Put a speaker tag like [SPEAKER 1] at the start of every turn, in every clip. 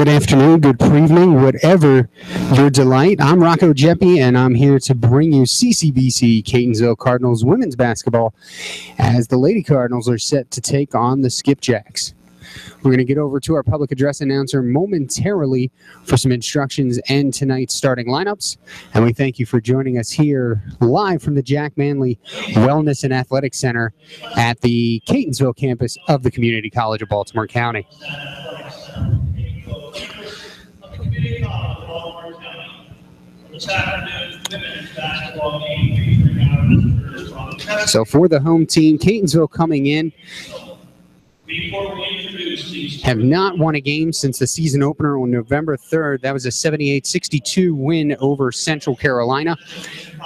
[SPEAKER 1] Good afternoon, good evening, whatever your delight. I'm Rocco Jeppe, and I'm here to bring you CCBC Catonsville Cardinals women's basketball as the Lady Cardinals are set to take on the Skipjacks. We're going to get over to our public address announcer momentarily for some instructions and tonight's starting lineups. And we thank you for joining us here live from the Jack Manley Wellness and Athletic Center at the Catonsville campus of the Community College of Baltimore County. So for the home team, Catonsville coming in, have not won a game since the season opener on November 3rd. That was a 78-62 win over Central Carolina.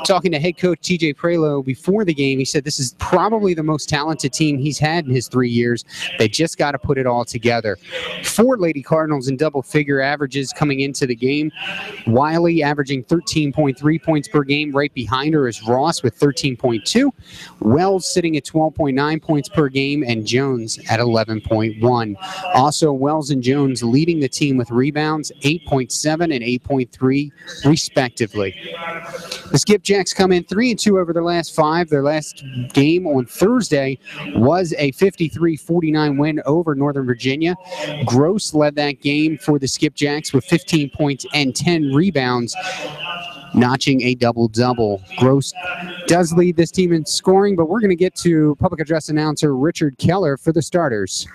[SPEAKER 1] Talking to head coach TJ Prelo before the game, he said this is probably the most talented team he's had in his 3 years. They just got to put it all together. 4 Lady Cardinals in double-figure averages coming into the game. Wiley averaging 13.3 points per game. Right behind her is Ross with 13.2. Wells sitting at 12.9 points per game, and Jones at 11.1. Also, Wells and Jones leading the team with rebounds, 8.7 and 8.3 respectively. The Skipjacks come in 3-2 over their last 5. Their last game on Thursday was a 53-49 win over Northern Virginia. Gross led that game for the Skipjacks with 15 points and 10 rebounds, notching a double-double. Gross does lead this team in scoring, but we're going to get to public address announcer Richard Keller for the starters.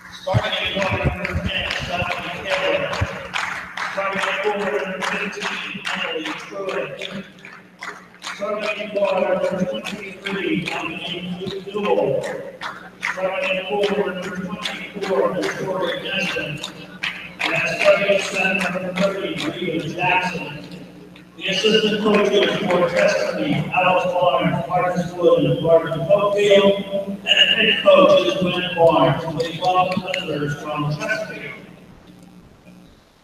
[SPEAKER 2] Starting forward, number 23, starting forward, number 24, Victoria Jensen. And starting center, number 30, Rita Jackson. The assistant coaches for Chesapeake, Alex Barnes, Marcus Wood, and Martin Cofield. And the head coach is Glenn Barnes, with 12 visitors from Chesapeake.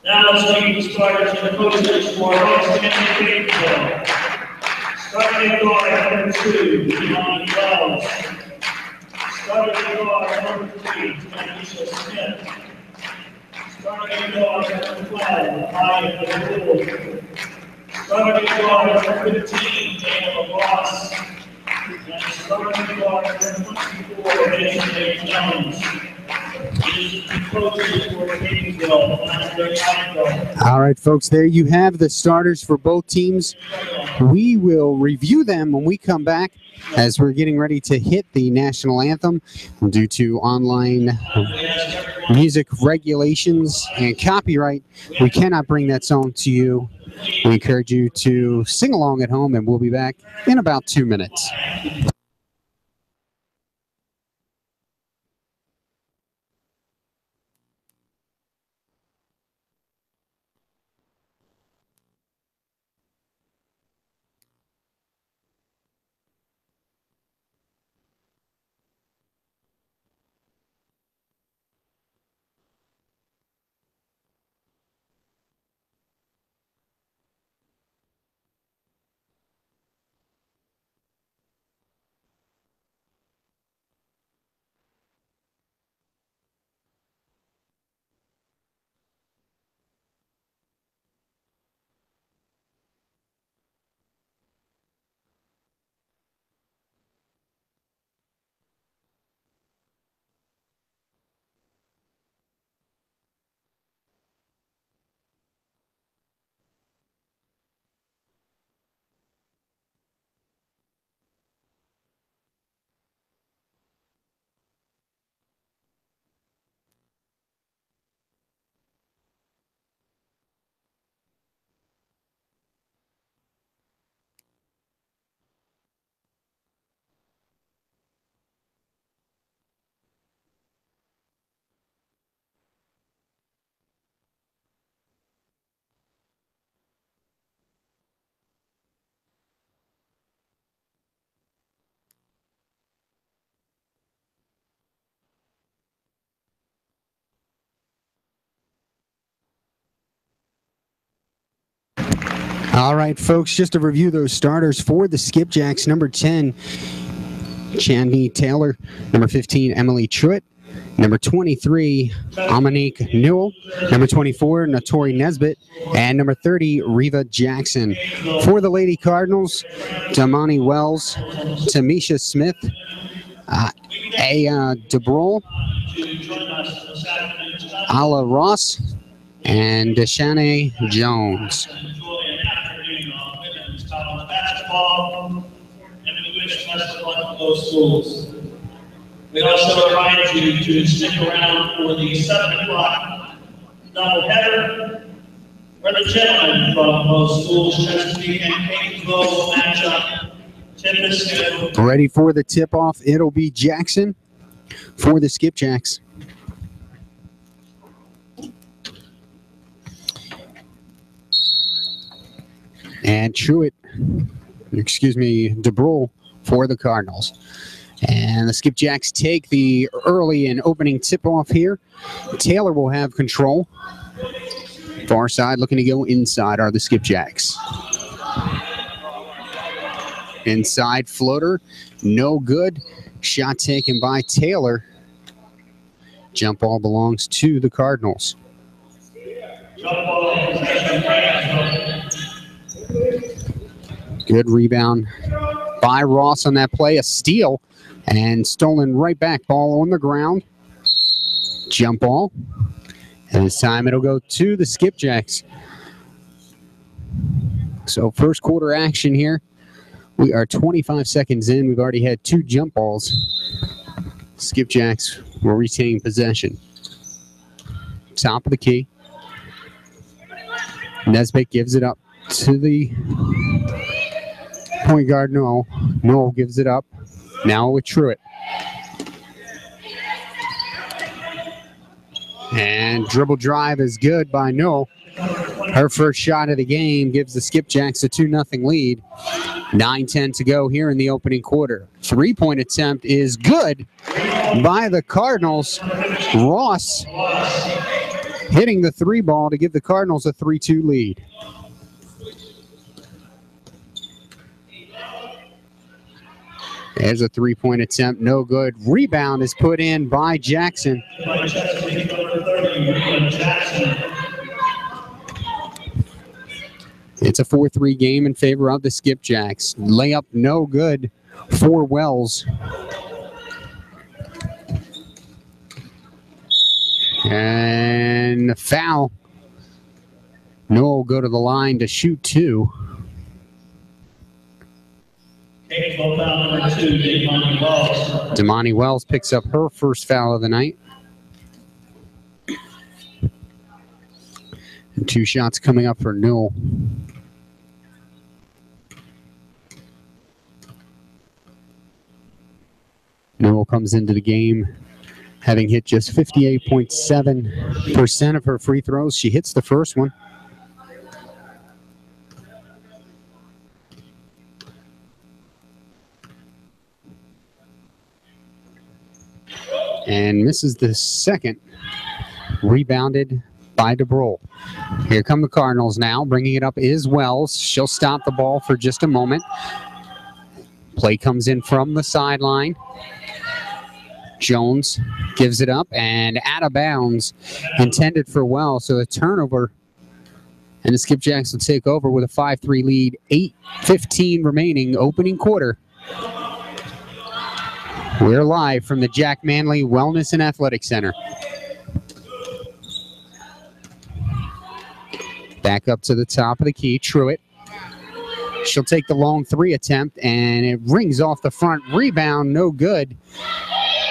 [SPEAKER 2] Now let's meet the starters and the coaches for outstanding Catonsville. Starting guard number 2, Leon Wells. Starting guard number 3, Tanisha Smith. Starting guard number 12, Maya Gould. Starting guard number 15, Dana Ross. And starting guard number 24, Mason A. Jones.
[SPEAKER 1] All right, folks, there you have the starters for both teams. We will review them when we come back as we're getting ready to hit the national anthem. Due to online music regulations and copyright, we cannot bring that song to you. We encourage you to sing along at home, and we'll be back in about 2 minutes. All right, folks, just to review those starters for the Skipjacks: number 10, Chandni Taylor; number 15, Emily Truitt; Number 23, Amanique Newell. Number 24, Notori Nesbitt. And number 30, Reva Jackson. For the Lady Cardinals, Damani Wells, Tamisha Smith, Aya DeBrol, Ala Ross, and Deshane Jones.
[SPEAKER 2] We also invite you to stick around for the 7 o'clock doubleheader, where the gentlemen from both schools, Chesapeake and Catonsville, will match up.
[SPEAKER 1] Ready for the tip-off. It'll be Jackson for the Skipjacks. And DeBrol for the Cardinals. And the Skipjacks take the early and opening tip-off here. Taylor will have control. Far side looking to go inside are the Skipjacks. Inside floater, no good. Shot taken by Taylor. Jump ball belongs to the Cardinals. Good rebound by Ross on that play. A steal and stolen right back. Ball on the ground. Jump ball. And this time it'll go to the Skipjacks. So first quarter action here. We are 25 seconds in. We've already had 2 jump balls. Skipjacks will retain possession. Top of the key. Nesbitt gives it up to the point guard, Noel. Noel gives it up. Now with Truitt. And dribble drive is good by Noel. Her first shot of the game gives the Skipjacks a 2-0 lead. 9:10 to go here in the opening quarter. 3-point attempt is good by the Cardinals. Ross hitting the 3 ball to give the Cardinals a 3-2 lead. There's a 3-point attempt, no good. Rebound is put in by Jackson. It's a 4-3 game in favor of the Skipjacks. Layup no good for Wells. And a foul. Noel will go to the line to shoot 2. Damani Wells picks up her first foul of the night. And 2 shots coming up for Noel. Noel comes into the game having hit just 58.7% of her free throws. She hits the first one. And misses the second. Rebounded by DeBrol. Here come the Cardinals now. Bringing it up is Wells. She'll stop the ball for just a moment. Play comes in from the sideline. Jones gives it up and out of bounds. Intended for Wells. So a turnover. And the Skipjacks will take over with a 5-3 lead. 8:15 remaining opening quarter. We're live from the Jack Manley Wellness and Athletic Center. Back up to the top of the key, Truitt. She'll take the long 3 attempt, and it rings off the front. Rebound, no good.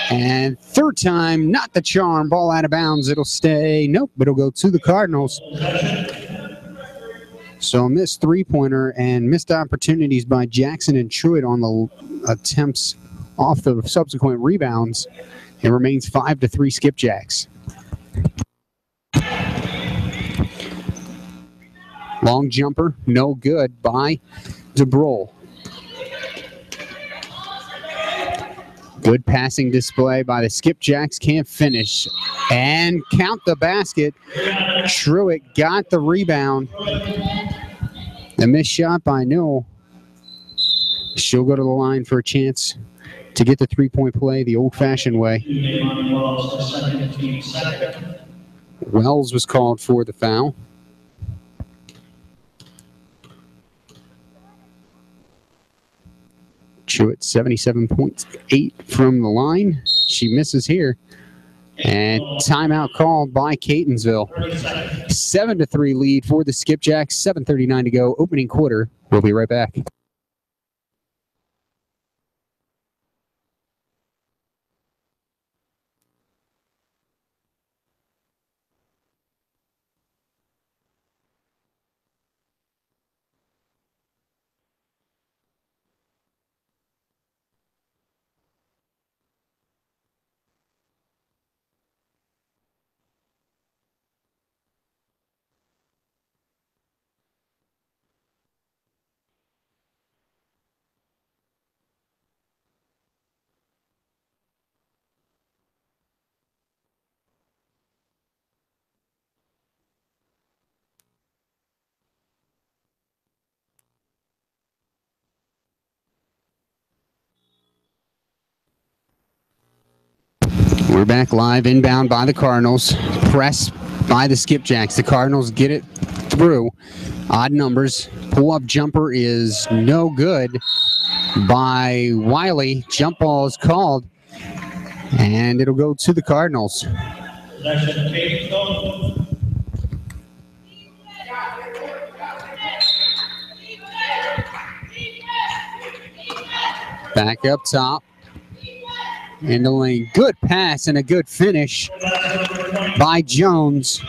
[SPEAKER 1] And third time, not the charm. Ball out of bounds. It'll stay. Nope, it'll go to the Cardinals. So a missed 3-pointer and missed opportunities by Jackson and Truitt on the attempts off the subsequent rebounds. It remains 5-3 Skipjacks. Long jumper, no good by DeBrol. Good passing display by the Skipjacks. Can't finish. And count the basket. Truitt got the rebound. The missed shot by Newell. She'll go to the line for a chance to get the three-point play the old-fashioned way. Wells was called for the foul. Truitt 77.8 from the line. She misses here. And timeout called by Catonsville. 7-3 lead for the Skipjacks. 7:39 to go. Opening quarter. We'll be right back. We're back live, inbound by the Cardinals. Press by the Skipjacks. The Cardinals get it through. Odd numbers. Pull-up jumper is no good by Wiley. Jump ball is called, and it'll go to the Cardinals. Back up top. In the lane. Good pass and a good finish by Jones.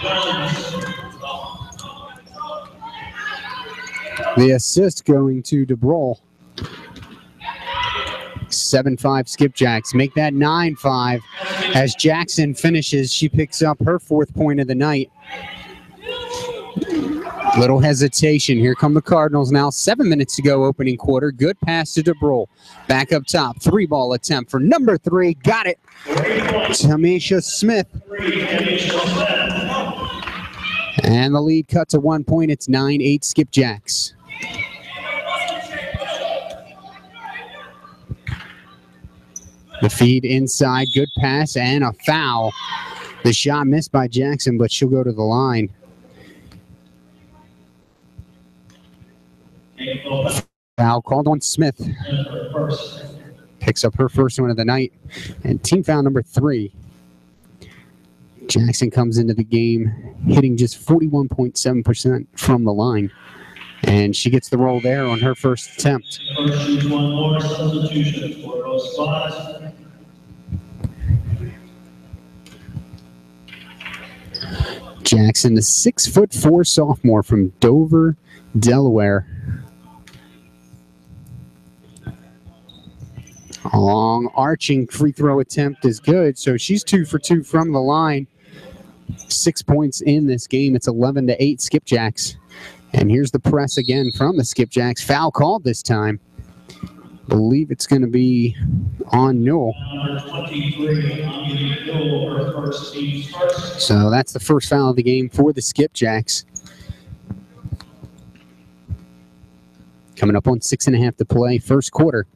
[SPEAKER 1] The assist going to DeBrol. 7-5 Skipjacks. Make that 9-5 as Jackson finishes. She picks up her 4th point of the night. Little hesitation. Here come the Cardinals now. 7 minutes to go, opening quarter. Good pass to DeBrol. Back up top. 3-ball attempt for number 3. Got it. Tamisha Smith. And the lead cut to 1 point. It's 9-8 Skipjacks. The feed inside. Good pass and a foul. The shot missed by Jackson, but she'll go to the line. Foul called on Smith. Picks up her first one of the night. And team foul number 3. Jackson comes into the game hitting just 41.7% from the line. And she gets the roll there on her first attempt.
[SPEAKER 2] One more substitution for both spots.
[SPEAKER 1] Jackson, the 6'4" sophomore from Dover, Delaware. A long arching free throw attempt is good, so she's 2 for 2 from the line. 6 points in this game. It's 11-8 Skipjacks. And here's the press again from the Skipjacks. Foul called this time. Believe it's going to be on Newell. So that's the first foul of the game for the Skipjacks. Coming up on 6.5 to play, first quarter.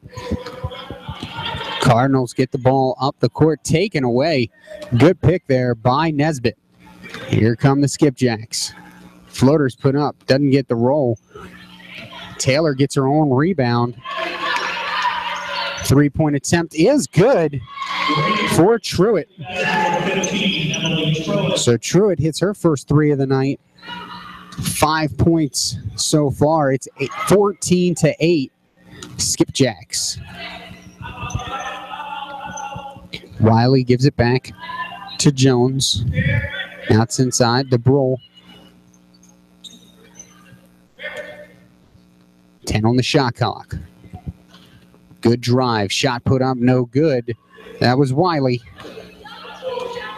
[SPEAKER 1] Cardinals get the ball up the court, taken away. Good pick there by Nesbitt. Here come the Skipjacks. Floaters put up, doesn't get the roll. Taylor gets her own rebound. 3-point attempt is good for Truitt. So Truitt hits her first 3 of the night. 5 points so far. It's 14-8 Skipjacks. Wiley gives it back to Jones. Now it's inside DeBrol. 10 on the shot clock. Good drive. Shot put up, no good. That was Wiley.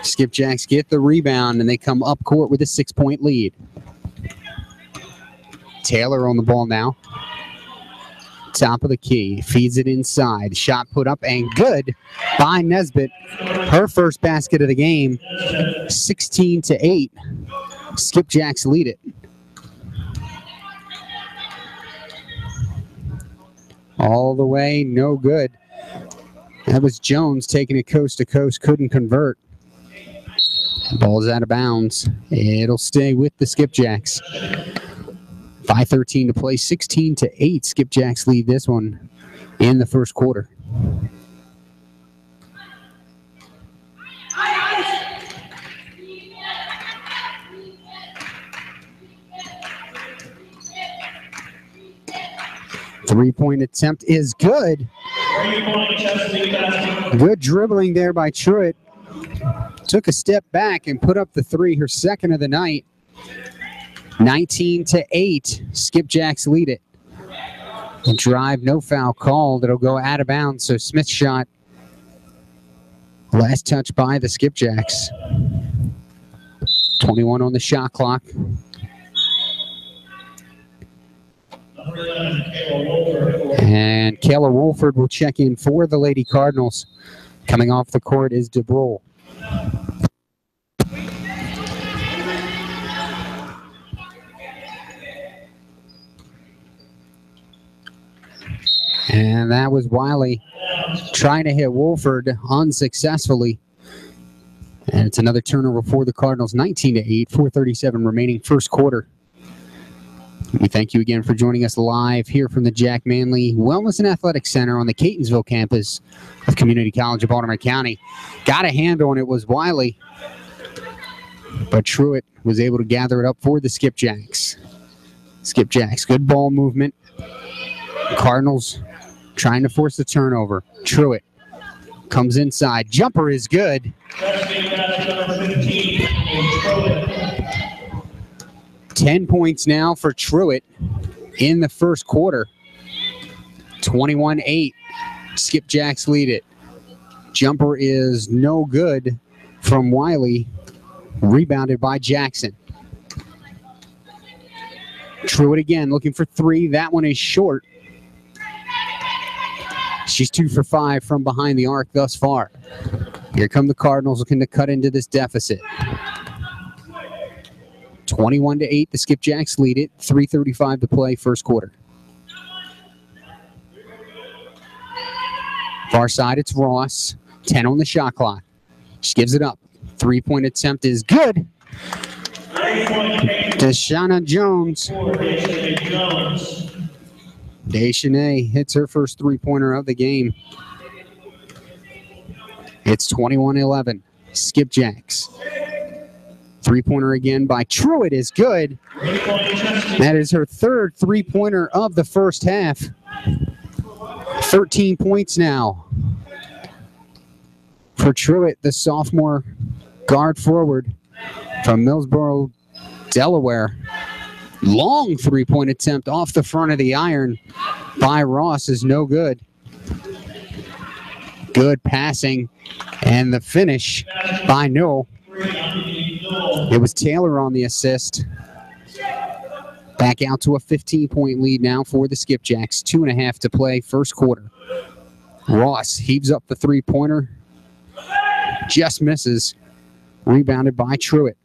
[SPEAKER 1] Skipjacks get the rebound, and they come up court with a 6-point lead. Taylor on the ball now. Top of the key. Feeds it inside. Shot put up and good by Nesbitt. Her first basket of the game. 16-8. Skipjacks lead it. All the way, no good. That was Jones taking it coast to coast, couldn't convert. Ball's out of bounds. It'll stay with the Skipjacks. 5:13 to play, 16-8. Skipjacks lead this one in the first quarter. Three-point attempt is good. Good dribbling there by Truitt. Took a step back and put up the three, her second of the night. 19-8. Skipjacks lead it. The drive, no foul called. It'll go out of bounds. So Smith's shot. Last touch by the Skipjacks. 21 on the shot clock. And Kayla Wolford will check in for the Lady Cardinals. Coming off the court is DeBrol. And that was Wiley trying to hit Wolford unsuccessfully. And it's another turnover for the Cardinals, 19-8, 4:37 remaining first quarter. We thank you again for joining us live here from the Jack Manley Wellness and Athletic Center on the Catonsville campus of Community College of Baltimore County. Got a hand on it was Wiley, but Truitt was able to gather it up for the Skipjacks. Skipjacks, good ball movement. Cardinals trying to force the turnover. Truitt comes inside. Jumper is good. 10 points now for Truitt in the first quarter. 21-8. Skipjacks lead it. Jumper is no good from Wiley. Rebounded by Jackson. Truitt again looking for three. That one is short. She's 2 for 5 from behind the arc thus far. Here come the Cardinals looking to cut into this deficit. 21-8, the Skipjacks lead it. 3:35 to play, first quarter. Far side, it's Ross. 10 on the shot clock. She gives it up. Three-point attempt is good. Deshauna Jones. Deschanel hits her first three-pointer of the game. It's 21-11. Skipjacks. Three-pointer again by Truitt is good. That is her third three-pointer of the first half. 13 points now for Truitt, the sophomore guard forward from Millsboro, Delaware. Long three-point attempt off the front of the iron by Ross is no good. Good passing and the finish by Newell. It was Taylor on the assist. Back out to a 15-point lead now for the Skipjacks. 2.5 to play, first quarter. Ross heaves up the three-pointer. Just misses. Rebounded by Truitt.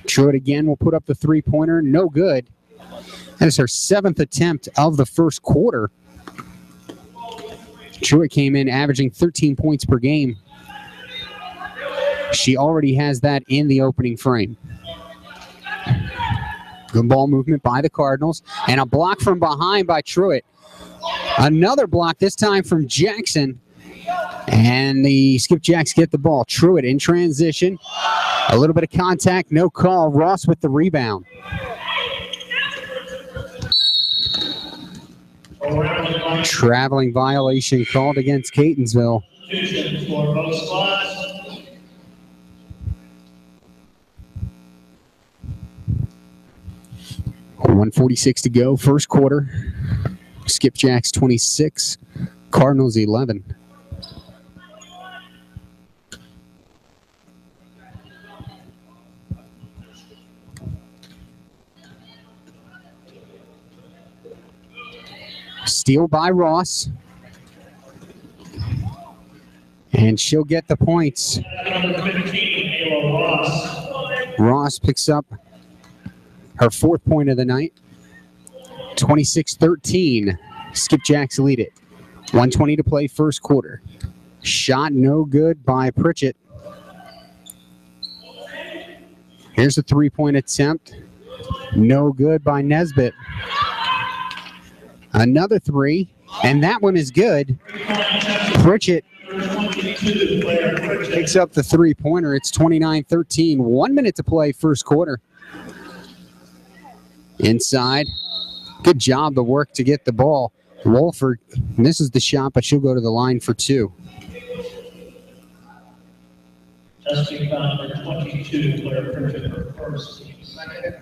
[SPEAKER 1] Truitt again will put up the three-pointer. No good. That is her 7th attempt of the first quarter. Truitt came in averaging 13 points per game. She already has that in the opening frame. Good ball movement by the Cardinals. And a block from behind by Truitt. Another block, this time from Jackson. And the Skipjacks get the ball. Truitt in transition. A little bit of contact, no call. Ross with the rebound. Traveling violation called against Catonsville. 1:46 to go, first quarter. Skipjacks 26, Cardinals 11. Steal by Ross. And she'll get the points. Ross picks up her 4th point of the night. 26-13. Skipjacks lead it. 1:20 to play first quarter. Shot no good by Pritchett. Here's a three-point attempt. No good by Nesbitt. Another three, and that one is good. Pritchett picks up the three-pointer. It's 29-13. 1 minute to play first quarter. Inside. Good job, the work to get the ball. Wolford misses the shot, but she'll go to the line for two.
[SPEAKER 2] Chesapeake foul number 22, Claire Pritchett, her first, team second.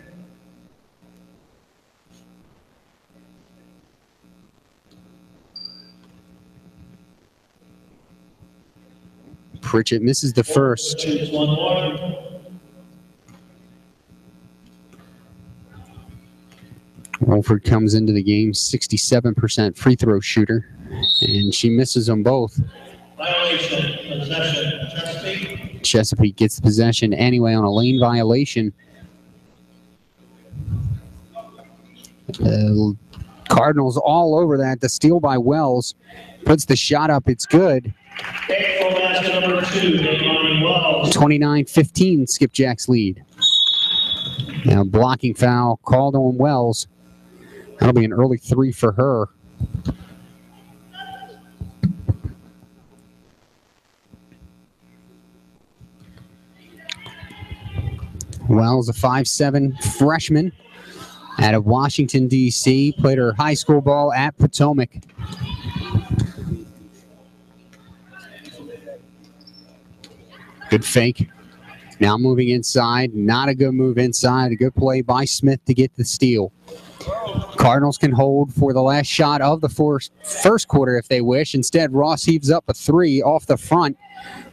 [SPEAKER 1] Pritchett misses the first.
[SPEAKER 2] Shoots one more.
[SPEAKER 1] Wolford comes into the game 67% free throw shooter, and she misses them both.
[SPEAKER 2] Violation, possession, Chesapeake.
[SPEAKER 1] Chesapeake gets the possession anyway on a lane violation. Cardinals all over that. The steal by Wells puts the shot up. It's good.
[SPEAKER 2] Basket number 2, Damani Wells.
[SPEAKER 1] 29-15, Skipjacks lead. Now blocking foul called on Wells. That'll be an early three for her. Wells, a 5'7" freshman out of Washington, D.C., played her high school ball at Potomac. Good fake. Now moving inside. Not a good move inside. A good play by Smith to get the steal. Cardinals can hold for the last shot of the first quarter if they wish. Instead, Ross heaves up a three off the front.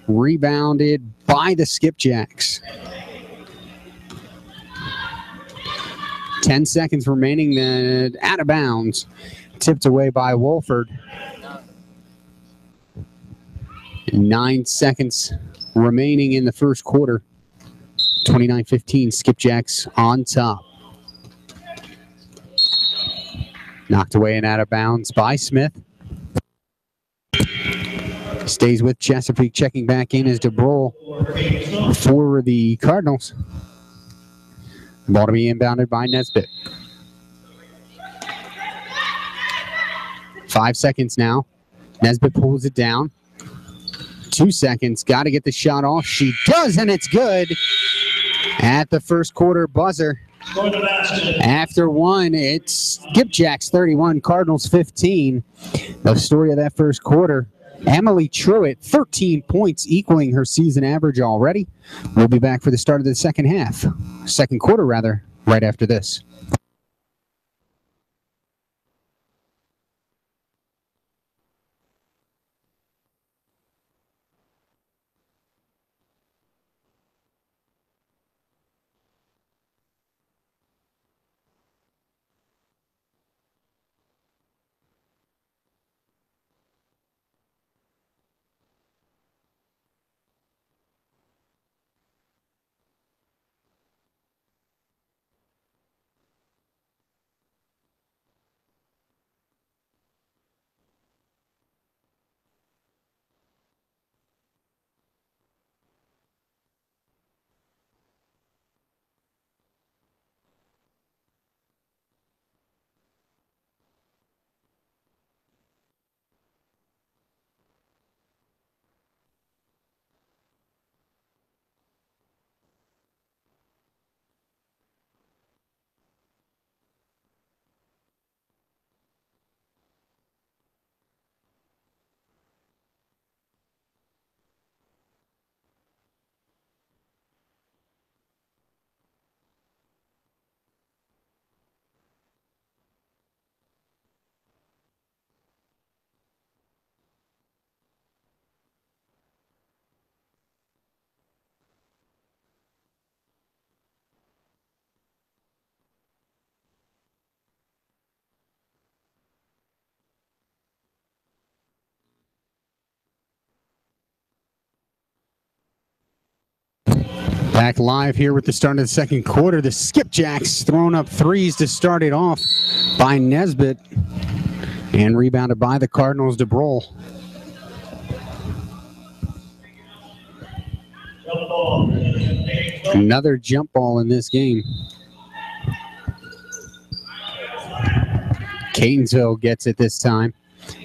[SPEAKER 1] Rebounded by the Skipjacks. 10 seconds remaining, then out of bounds. Tipped away by Wolford. 9 seconds remaining in the first quarter. 29-15, Skipjacks on top. Knocked away and out of bounds by Smith. Stays with Chesapeake. Checking back in is DeBrol for the Cardinals. Ball to be inbounded by Nesbitt. 5 seconds now. Nesbitt pulls it down. 2 seconds. Got to get the shot off. She does, and it's good. At the first quarter buzzer. After one, it's Skipjacks 31, Cardinals 15. The story of that first quarter, Emily Truitt, 13 points, equaling her season average already. We'll be back for the start of the second quarter, right after this. Back live here with the start of the second quarter. The Skipjacks throwing up threes to start it off by Nesbitt. And rebounded by the Cardinals, DeBrol. Another jump ball in this game. Catonsville gets it this time.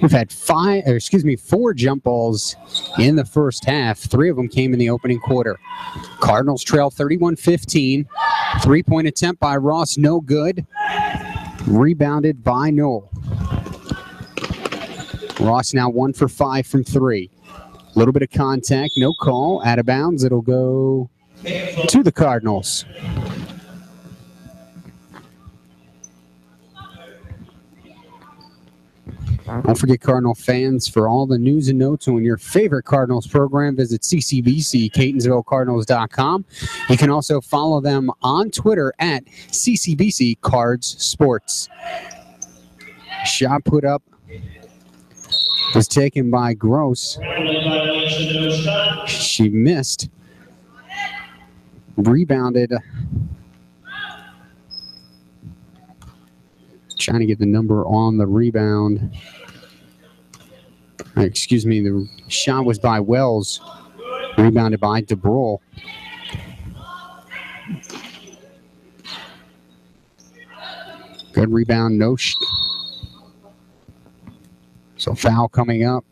[SPEAKER 1] We've had four jump balls in the first half. 3 of them came in the opening quarter. Cardinals trail 31-15. 3-point attempt by Ross, no good. Rebounded by Noel. Ross now 1 for 5 from 3. A little bit of contact, no call. Out of bounds, it'll go to the Cardinals. Don't forget, Cardinal fans, for all the news and notes on your favorite Cardinals program, visit CCBC, CatonsvilleCardinals.com. You can also follow them on Twitter at CCBC Cards Sports. Shot put up was taken by Gross. She missed. Rebounded. Trying to get the number on the rebound. Excuse me, the shot was by Wells. Rebounded by DeBrol. Good rebound, no. So foul coming up.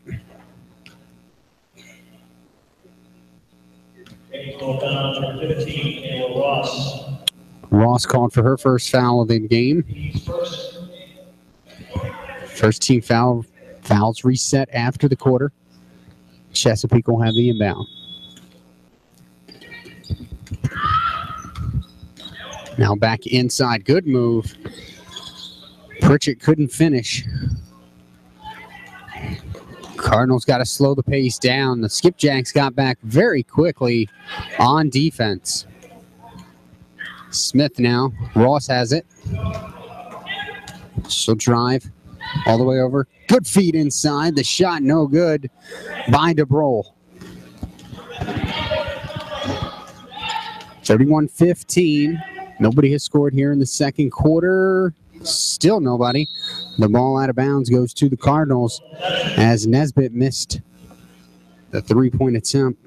[SPEAKER 1] Ross called for her first foul of the game. First team foul. Fouls reset after the quarter. Chesapeake will have the inbound. Now back inside. Good move. Pritchett couldn't finish. Cardinals got to slow the pace down. The Skipjacks got back very quickly on defense. Smith now. Ross has it. She'll drive all the way over. Good feed inside. The shot no good by DeBrol. 31-15. Nobody has scored here in the second quarter. Still nobody. The ball out of bounds goes to the Cardinals as Nesbitt missed the 3-point attempt.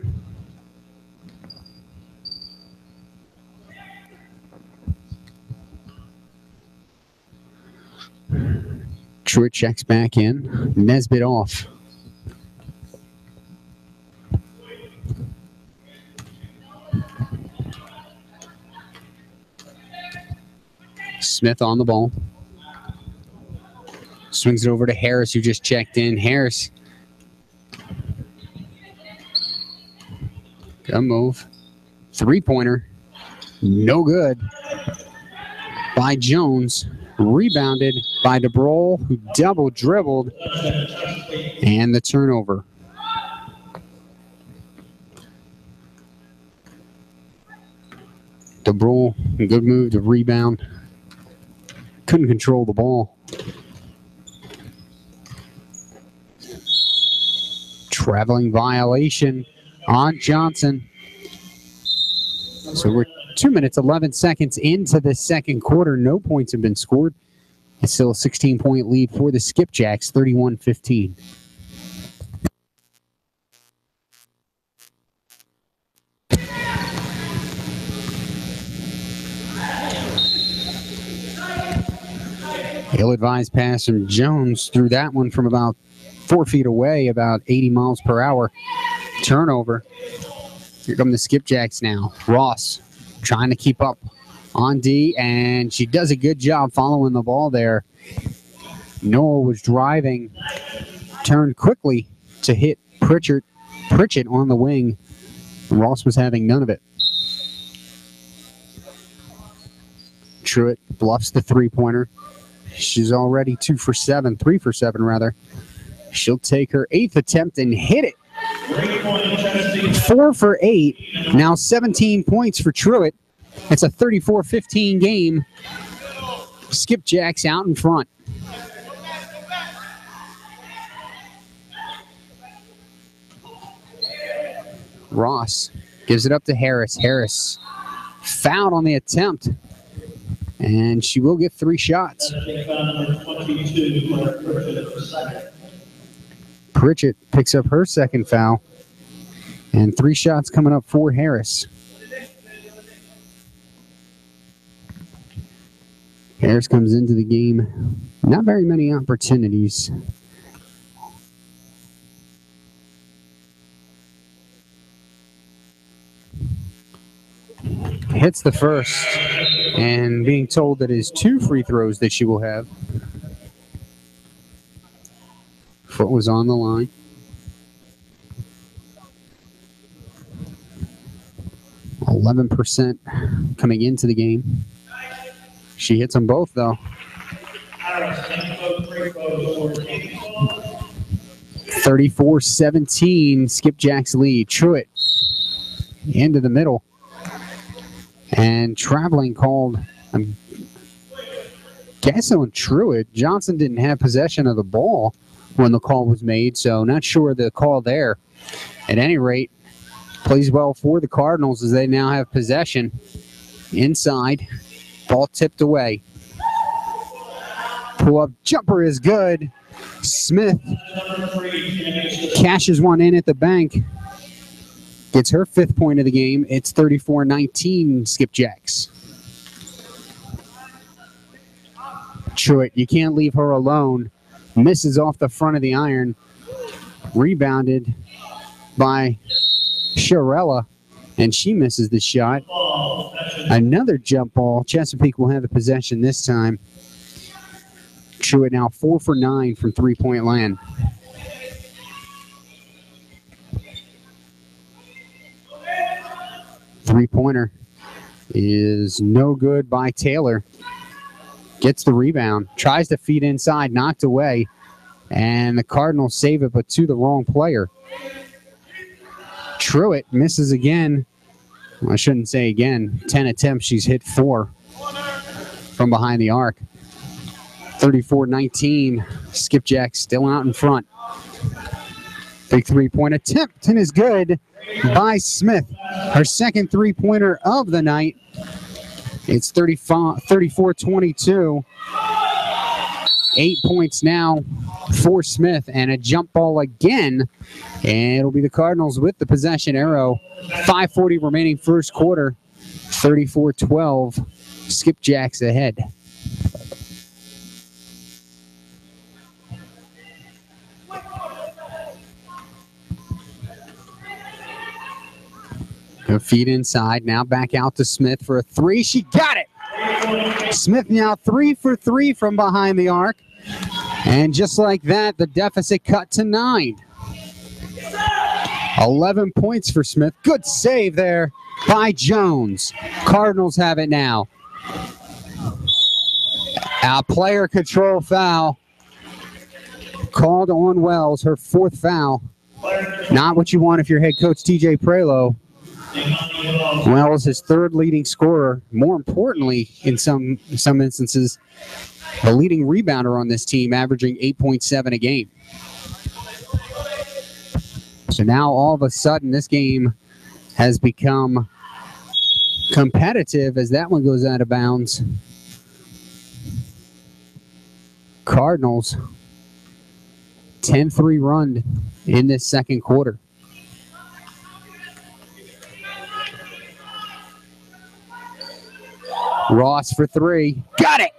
[SPEAKER 1] Truitt checks back in. Nesbitt off. Smith on the ball. Swings it over to Harris, who just checked in. Harris. Good move. 3-pointer. No good. By Jones. Rebounded by DeBrol, who double dribbled. And the turnover. DeBrol, good move to rebound. Couldn't control the ball. Traveling violation on Johnson. So we're 2 minutes, 11 seconds into the second quarter. No points have been scored. It's still a 16-point lead for the Skipjacks, 31-15. Ill-advised pass from Jones. Threw that one from about 4 feet away, about 80 miles per hour. Turnover. Here come the Skipjacks now. Ross trying to keep up on D, and she does a good job following the ball there. Noah was driving, turned quickly to hit Pritchett on the wing. Ross was having none of it. Truitt bluffs the 3-pointer. She's already 3 for 7 rather. She'll take her 8th attempt and hit it. 4 for 8. Now 17 points for Truitt. It's a 34-15 game. Skipjacks out in front. Ross Gives it up to Harris. Harris fouled on the attempt. And she will get 3 shots. Pritchett picks up her second foul. And 3 shots coming up for Harris. Harris comes into the game. Not very many opportunities. Hits the first, and being told that it is 2 free throws that she will have. Foot was on the line. %11 coming into the game. She hits them both, though. 34-17, Skipjacks lead. Truitt into the middle. And traveling called, I'm guessing on Truitt. Johnson didn't have possession of the ball when the call was made, so not sure the call there. At any rate, plays well for the Cardinals as they now have possession. Inside, ball tipped away. Pull-up jumper is good. Smith cashes one in at the bank. Gets her 5th point of the game. It's 34-19 Skipjacks. Truitt, you can't leave her alone. Misses off the front of the iron. Rebounded by Sharella, and she misses the shot. Another jump ball. Chesapeake will have the possession this time. Truitt now 4 for 9 from 3-point land. Three-pointer is no good by Taylor. Gets the rebound. Tries to feed inside. Knocked away. And the Cardinals save it, but to the wrong player. Truitt misses again. Well, I shouldn't say again. 10 attempts. She's hit 4 from behind the arc. 34-19. Skipjacks still out in front. Big 3-point attempt, and is good by Smith. Her second 3-pointer of the night. It's 34-22. 8 points now for Smith, and a jump ball again. And it'll be the Cardinals with the possession arrow. 5:40 remaining first quarter. 34-12. Skipjacks ahead. Her feet inside. Now back out to Smith for a 3. She got it. Smith now 3 for 3 from behind the arc. And just like that, the deficit cut to 9. 11 points for Smith. Good save there by Jones. Cardinals have it now. A player control foul called on Wells, her 4th foul. Not what you want if you're head coach TJ Prelo. Wells, his 3rd leading scorer. More importantly, in some instances, the leading rebounder on this team, averaging 8.7 a game. So now all of a sudden, this game has become competitive as that one goes out of bounds. Cardinals, 10-3 run in this second quarter. Ross for 3. Got it!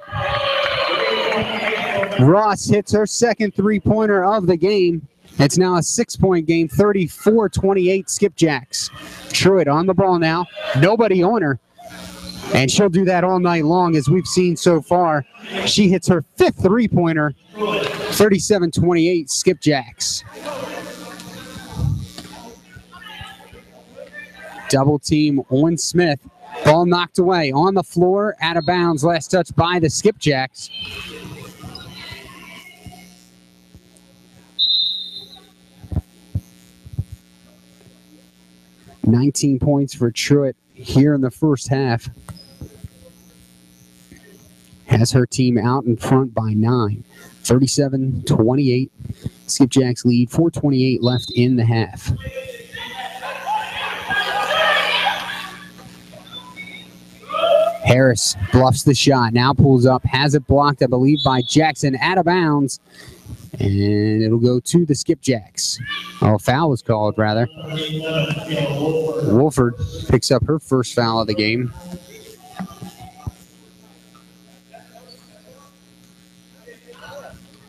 [SPEAKER 1] Ross hits her second 3-pointer of the game. It's now a 6-point game, 34-28 Skipjacks. Truitt on the ball now. Nobody on her. And she'll do that all night long, as we've seen so far. She hits her 5th 3-pointer, 37-28 Skipjacks. Double team on Smith. Ball knocked away on the floor, out of bounds. Last touch by the Skipjacks. $19 points for Truitt here in the first half. Has her team out in front by 9. 37-28. Skipjacks lead. 4:28 left in the half. Harris bluffs the shot, now pulls up, has it blocked, I believe, by Jackson, out of bounds, and it'll go to the Skipjacks. Oh, foul was called, rather. Wolford picks up her first foul of the game.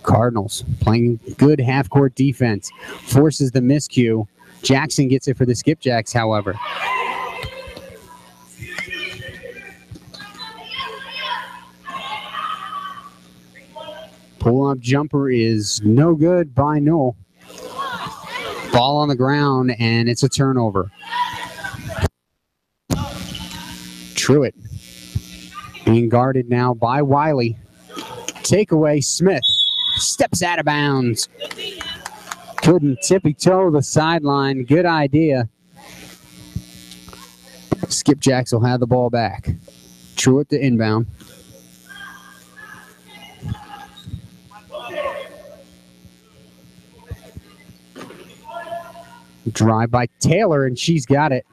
[SPEAKER 1] Cardinals playing good half-court defense, forces the miscue. Jackson gets it for the Skipjacks, however. Pull-up jumper is no good by Noel. Ball on the ground, and it's a turnover. Truitt being guarded now by Wiley. Takeaway, Smith steps out of bounds. Couldn't tippy-toe the sideline. Good idea. Skipjacks will have the ball back. Truitt to inbound. Drive by Taylor, and she's got it.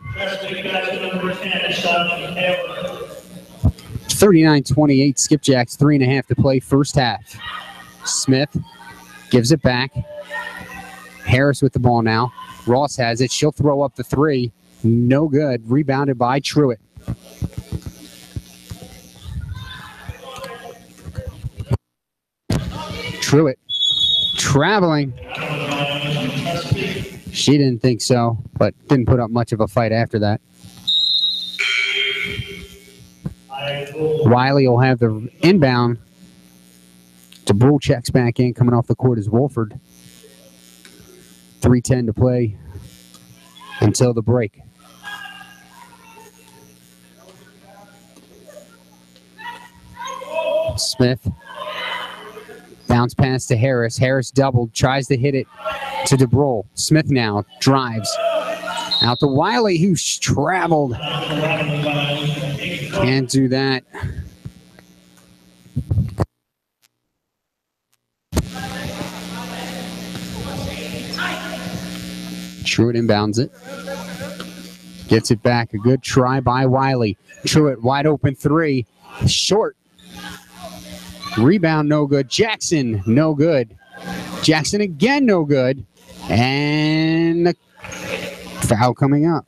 [SPEAKER 1] 39-28, Skipjacks, 3.5 to play first half. Smith gives it back. Harris with the ball now. Ross has it. She'll throw up the three. No good. Rebounded by Truitt. Truitt traveling. She didn't think so, but didn't put up much of a fight after that. Wiley will have the inbound. DeBrule checks back in. Coming off the court is Wolford. 3:10 to play until the break. Smith. Bounce pass to Harris. Harris doubled. Tries to hit it to DeBrule. Smith now drives. Out to Wiley, who's traveled. Can't do that. Truitt inbounds it. Gets it back. A good try by Wiley. Truitt wide open three. Short. Rebound no good. Jackson no good. Jackson again no good. And the foul coming up.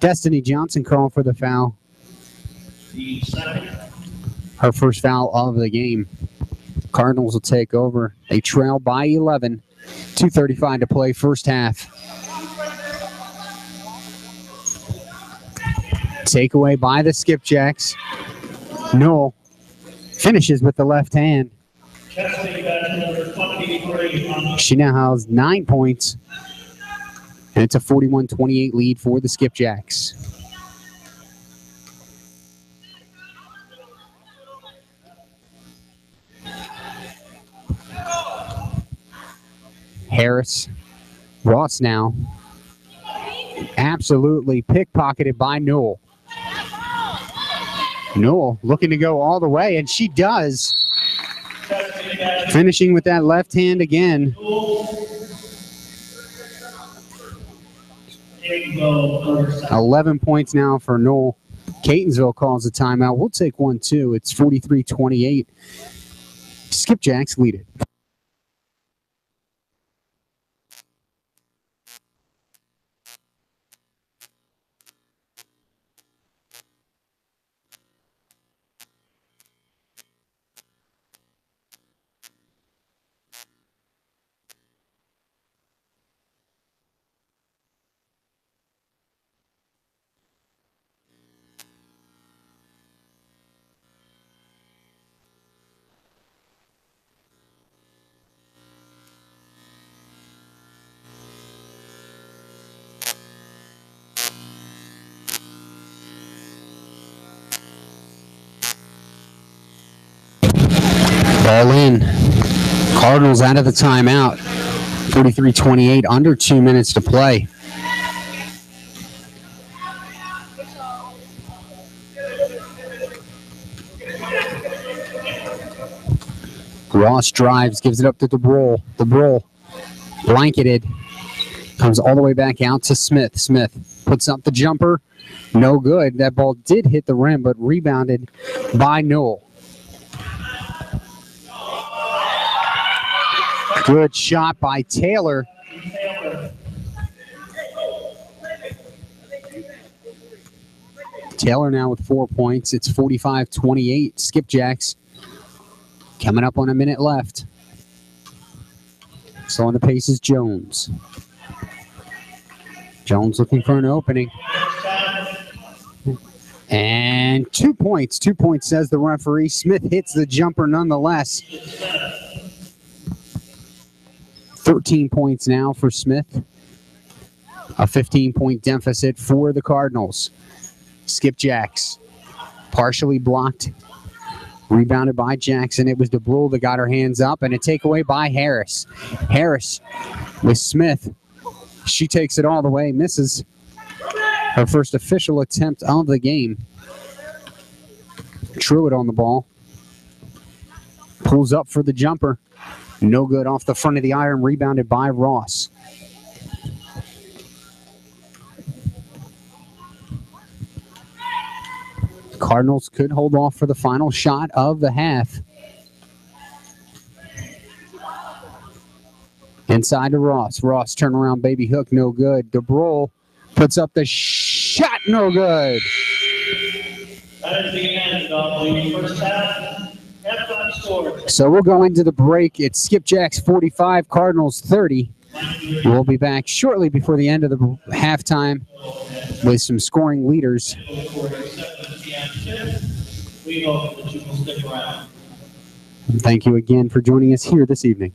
[SPEAKER 1] Destiny Johnson called for the foul. Her first foul of the game. Cardinals will take over. They trail by 11. 2:35 to play first half. Takeaway by the Skipjacks. Noel finishes with the left hand. She now has 9 points. And it's a 41-28 lead for the Skipjacks. Harris. Ross now. Absolutely pickpocketed by Noel. Noel looking to go all the way, and she does. Finishing with that left hand again. 11 points now for Noel. Catonsville calls a timeout. We'll take one, too. It's 43-28. Skipjacks lead it. Ball in. Cardinals out of the timeout. 43-28, under 2 minutes to play. Ross drives, gives it up to DeBrule. DeBrule blanketed. Comes all the way back out to Smith. Smith puts up the jumper. No good. That ball did hit the rim, but rebounded by Noel. Good shot by Taylor. Taylor now with 4 points. It's 45-28. Skipjacks coming up on a minute left. So on the pace is Jones. Jones looking for an opening. And 2 points. 2 points, says the referee. Smith hits the jumper nonetheless. 13 points now for Smith. A 15-point deficit for the Cardinals. Skipjacks partially blocked. Rebounded by Jackson. It was DeBrule that got her hands up, and a takeaway by Harris. Harris with Smith. She takes it all the way, misses her first official attempt of the game. Truitt on the ball. Pulls up for the jumper. No good off the front of the iron, rebounded by Ross. Cardinals could hold off for the final shot of the half. Inside to Ross. Ross turnaround baby hook, no good. DeBrule puts up the shot, no good.
[SPEAKER 2] That is the end of the first half. Halftime score.
[SPEAKER 1] So we'll go into the break. It's Skipjacks 45, Cardinals 30. We'll be back shortly before the end of the halftime with some scoring leaders.
[SPEAKER 2] We hope that you will stick around.
[SPEAKER 1] Thank you again for joining us here this evening.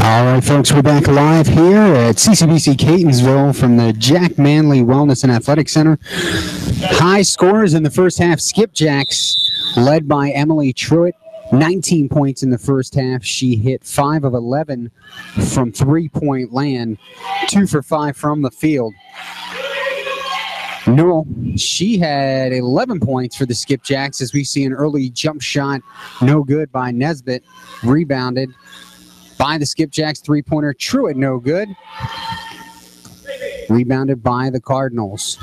[SPEAKER 1] All right, folks, we're back live here at CCBC Catonsville from the Jack Manley Wellness and Athletic Center. High scores in the first half. Skipjacks led by Emily Truitt, 19 points in the first half. She hit 5 of 11 from three-point land, 2 for 5 from the field. Newell, she had 11 points for the Skipjacks as we see an early jump shot, no good by Nesbitt, rebounded by the Skipjacks. Three-pointer, Truitt, no good. Rebounded by the Cardinals.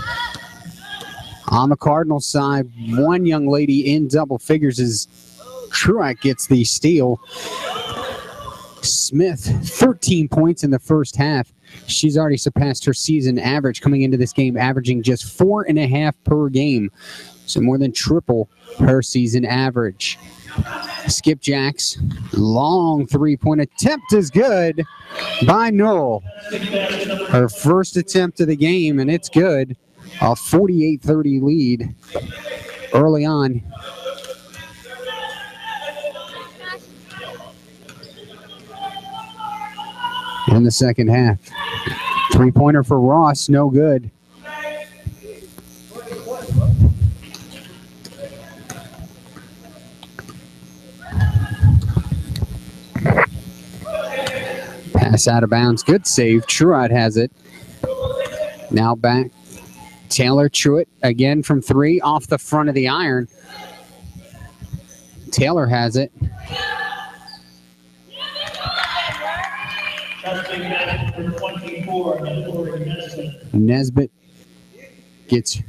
[SPEAKER 1] On the Cardinals side, one young lady in double figures as Truitt gets the steal. Smith, 13 points in the first half. She's already surpassed her season average coming into this game, averaging just 4.5 per game. So more than triple her season average. Skipjacks, long three-point attempt is good by Newell. Her first attempt of the game, and it's good. A 48-30 lead early on. In the second half. Three-pointer for Ross, no good. Pass out of bounds. Good save. Truitt has it. Now back. Taylor Truitt again from three off the front of the iron. Taylor has it. Nesbitt gets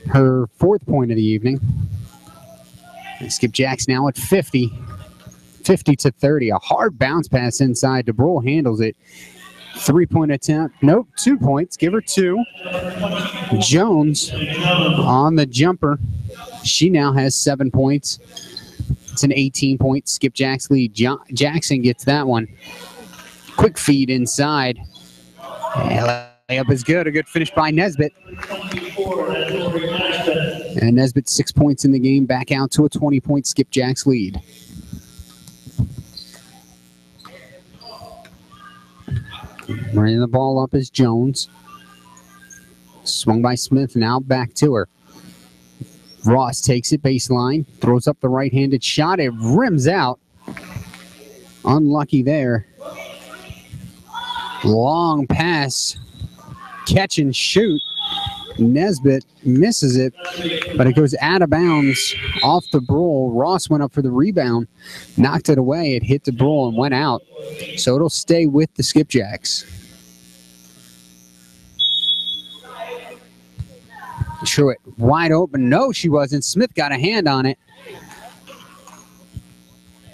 [SPEAKER 1] her 4th point of the evening. And Skipjacks now at 50 to 30. A hard bounce pass inside. DeBrule handles it. 3-point attempt. Nope, 2 points. Give her 2. Jones on the jumper. She now has 7 points. It's an 18-point Skipjacks lead. Jackson gets that one. Quick feed inside. Layup is good. A good finish by Nesbitt. And Nesbitt 6 points in the game. Back out to a 20-point Skipjacks lead. Running the ball up is Jones. Swung by Smith. Now back to her. Ross takes it baseline, throws up the right-handed shot. It rims out. Unlucky there. Long pass. Catch and shoot. Nesbitt misses it, but it goes out of bounds off the Brule. Ross went up for the rebound, knocked it away. It hit the Brule and went out. So it'll stay with the Skipjacks. Truitt wide open. No, she wasn't. Smith got a hand on it.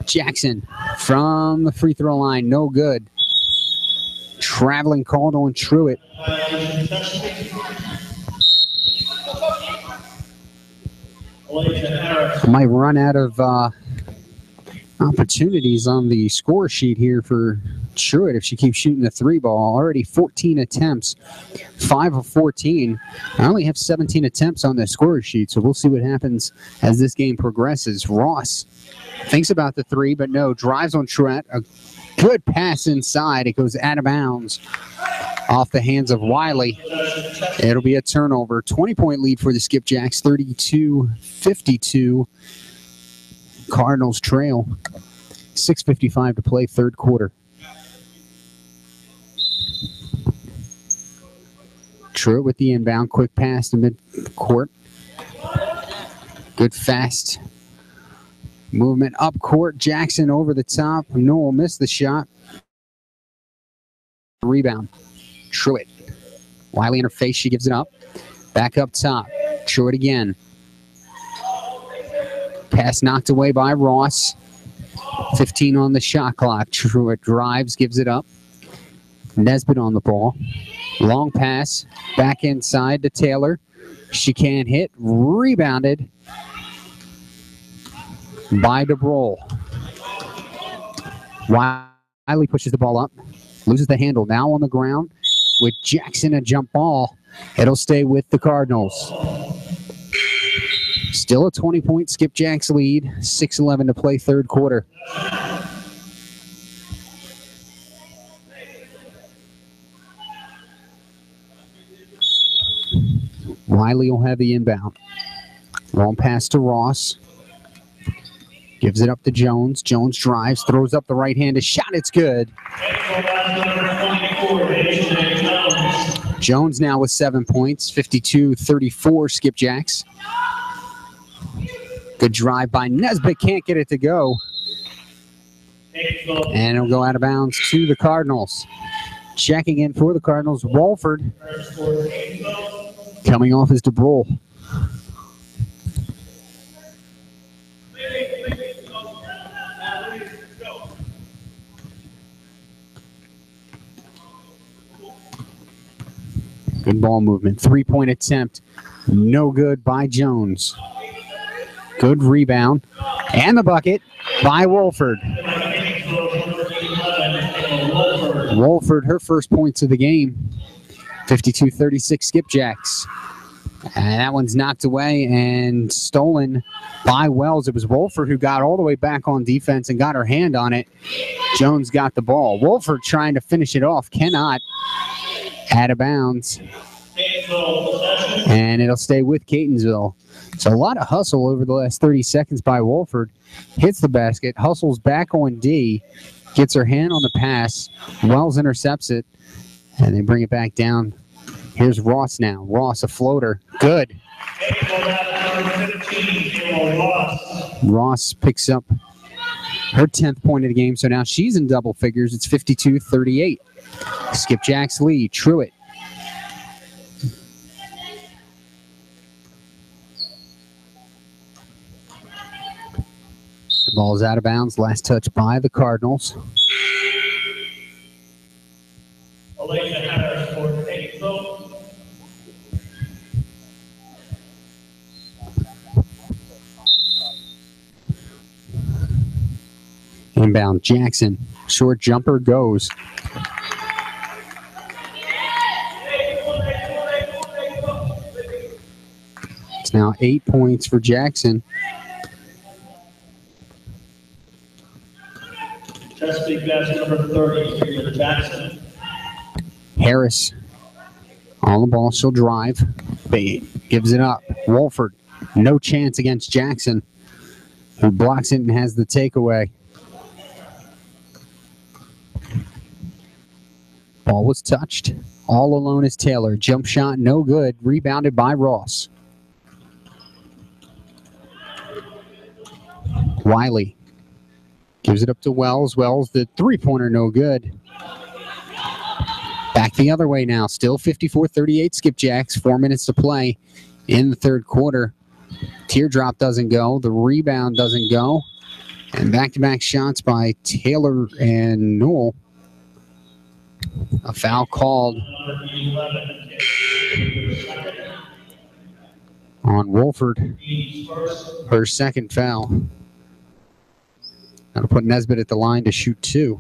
[SPEAKER 1] Jackson from the free throw line. No good. Traveling called on Truitt. Might run out of opportunities on the score sheet here for Truitt if she keeps shooting the 3 ball. Already 14 attempts, 5 of 14. I only have 17 attempts on the score sheet, so we'll see what happens as this game progresses. Ross thinks about the 3, but no, drives on Truitt. A good pass inside. It goes out of bounds off the hands of Wiley. It'll be a turnover. 20-point lead for the Skipjacks, 32-52. Cardinals trail. 6:55 to play, third quarter. Truitt with the inbound. Quick pass to mid-court. Good fast movement up court. Jackson over the top. Newell missed the shot. Rebound. Truitt. Wiley in her face. She gives it up. Back up top. Truitt again. Pass knocked away by Ross. 15 on the shot clock. Truitt drives, gives it up. Nesbitt on the ball. Long pass. Back inside to Taylor. She can't hit. Rebounded by DeBrule. Wiley pushes the ball up. Loses the handle. Now on the ground with Jackson, a jump ball. It'll stay with the Cardinals. Still a 20-point Skipjacks lead. 6:11 to play, third quarter. Wiley will have the inbound. Long pass to Ross. Gives it up to Jones. Jones drives, throws up the right-handed shot. It's good. Jones now with 7 points, 52-34 Skipjacks. Good drive by Nesbitt, can't get it to go. And it'll go out of bounds to the Cardinals. Checking in for the Cardinals, Walford. Coming off is DeBrule. Good ball movement. 3-point attempt. No good by Jones. Good rebound. And the bucket by Wolford. Wolford, her first points of the game. 52-36 Skipjacks. And that one's knocked away and stolen by Wells. It was Wolford who got all the way back on defense and got her hand on it. Jones got the ball. Wolford trying to finish it off. Cannot. Out of bounds. And it'll stay with Catonsville. So a lot of hustle over the last 30 seconds by Wolford. Hits the basket, hustles back on D, gets her hand on the pass. Wells intercepts it, and they bring it back down. Here's Ross now. Ross, a floater. Good. Ross picks up her 10th point of the game, so now she's in double figures. It's 52-38. Skipjacks lead. Truitt. The ball is out of bounds. Last touch by the Cardinals. Inbound, Jackson. Short jumper goes. It's now 8 points for Jackson.
[SPEAKER 2] Chesapeake basket number 30 for Jackson.
[SPEAKER 1] Harris on the ball. She'll drive. Gives it up. Wolford, no chance against Jackson, who blocks it and has the takeaway. Ball was touched. All alone is Taylor. Jump shot, no good. Rebounded by Ross. Wiley gives it up to Wells. Wells, the three-pointer, no good. Back the other way now. Still 54-38 Skipjacks. 4 minutes to play in the third quarter. Teardrop doesn't go. The rebound doesn't go. And back-to-back shots by Taylor and Newell. A foul called on Wolford. Her second foul. That'll put Nesbitt at the line to shoot two.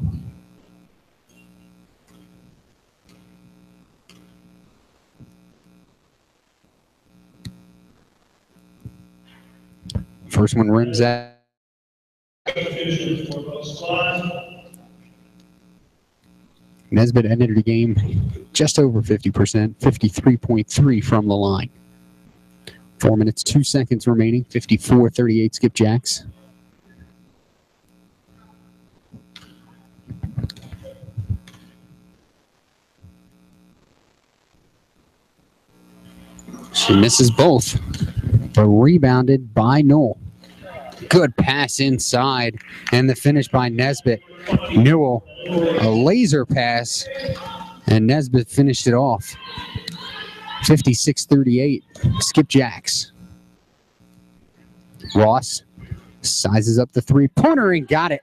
[SPEAKER 1] First one rims out. Nesbitt ended the game just over 50%, 53.3 from the line. 4 minutes, 2 seconds remaining, 54-38 Skipjacks. She misses both, but rebounded by Newell. Good pass inside, and the finish by Nesbitt. Newell, a laser pass, and Nesbitt finished it off. 56-38, Skipjacks. Ross sizes up the three-pointer and got it.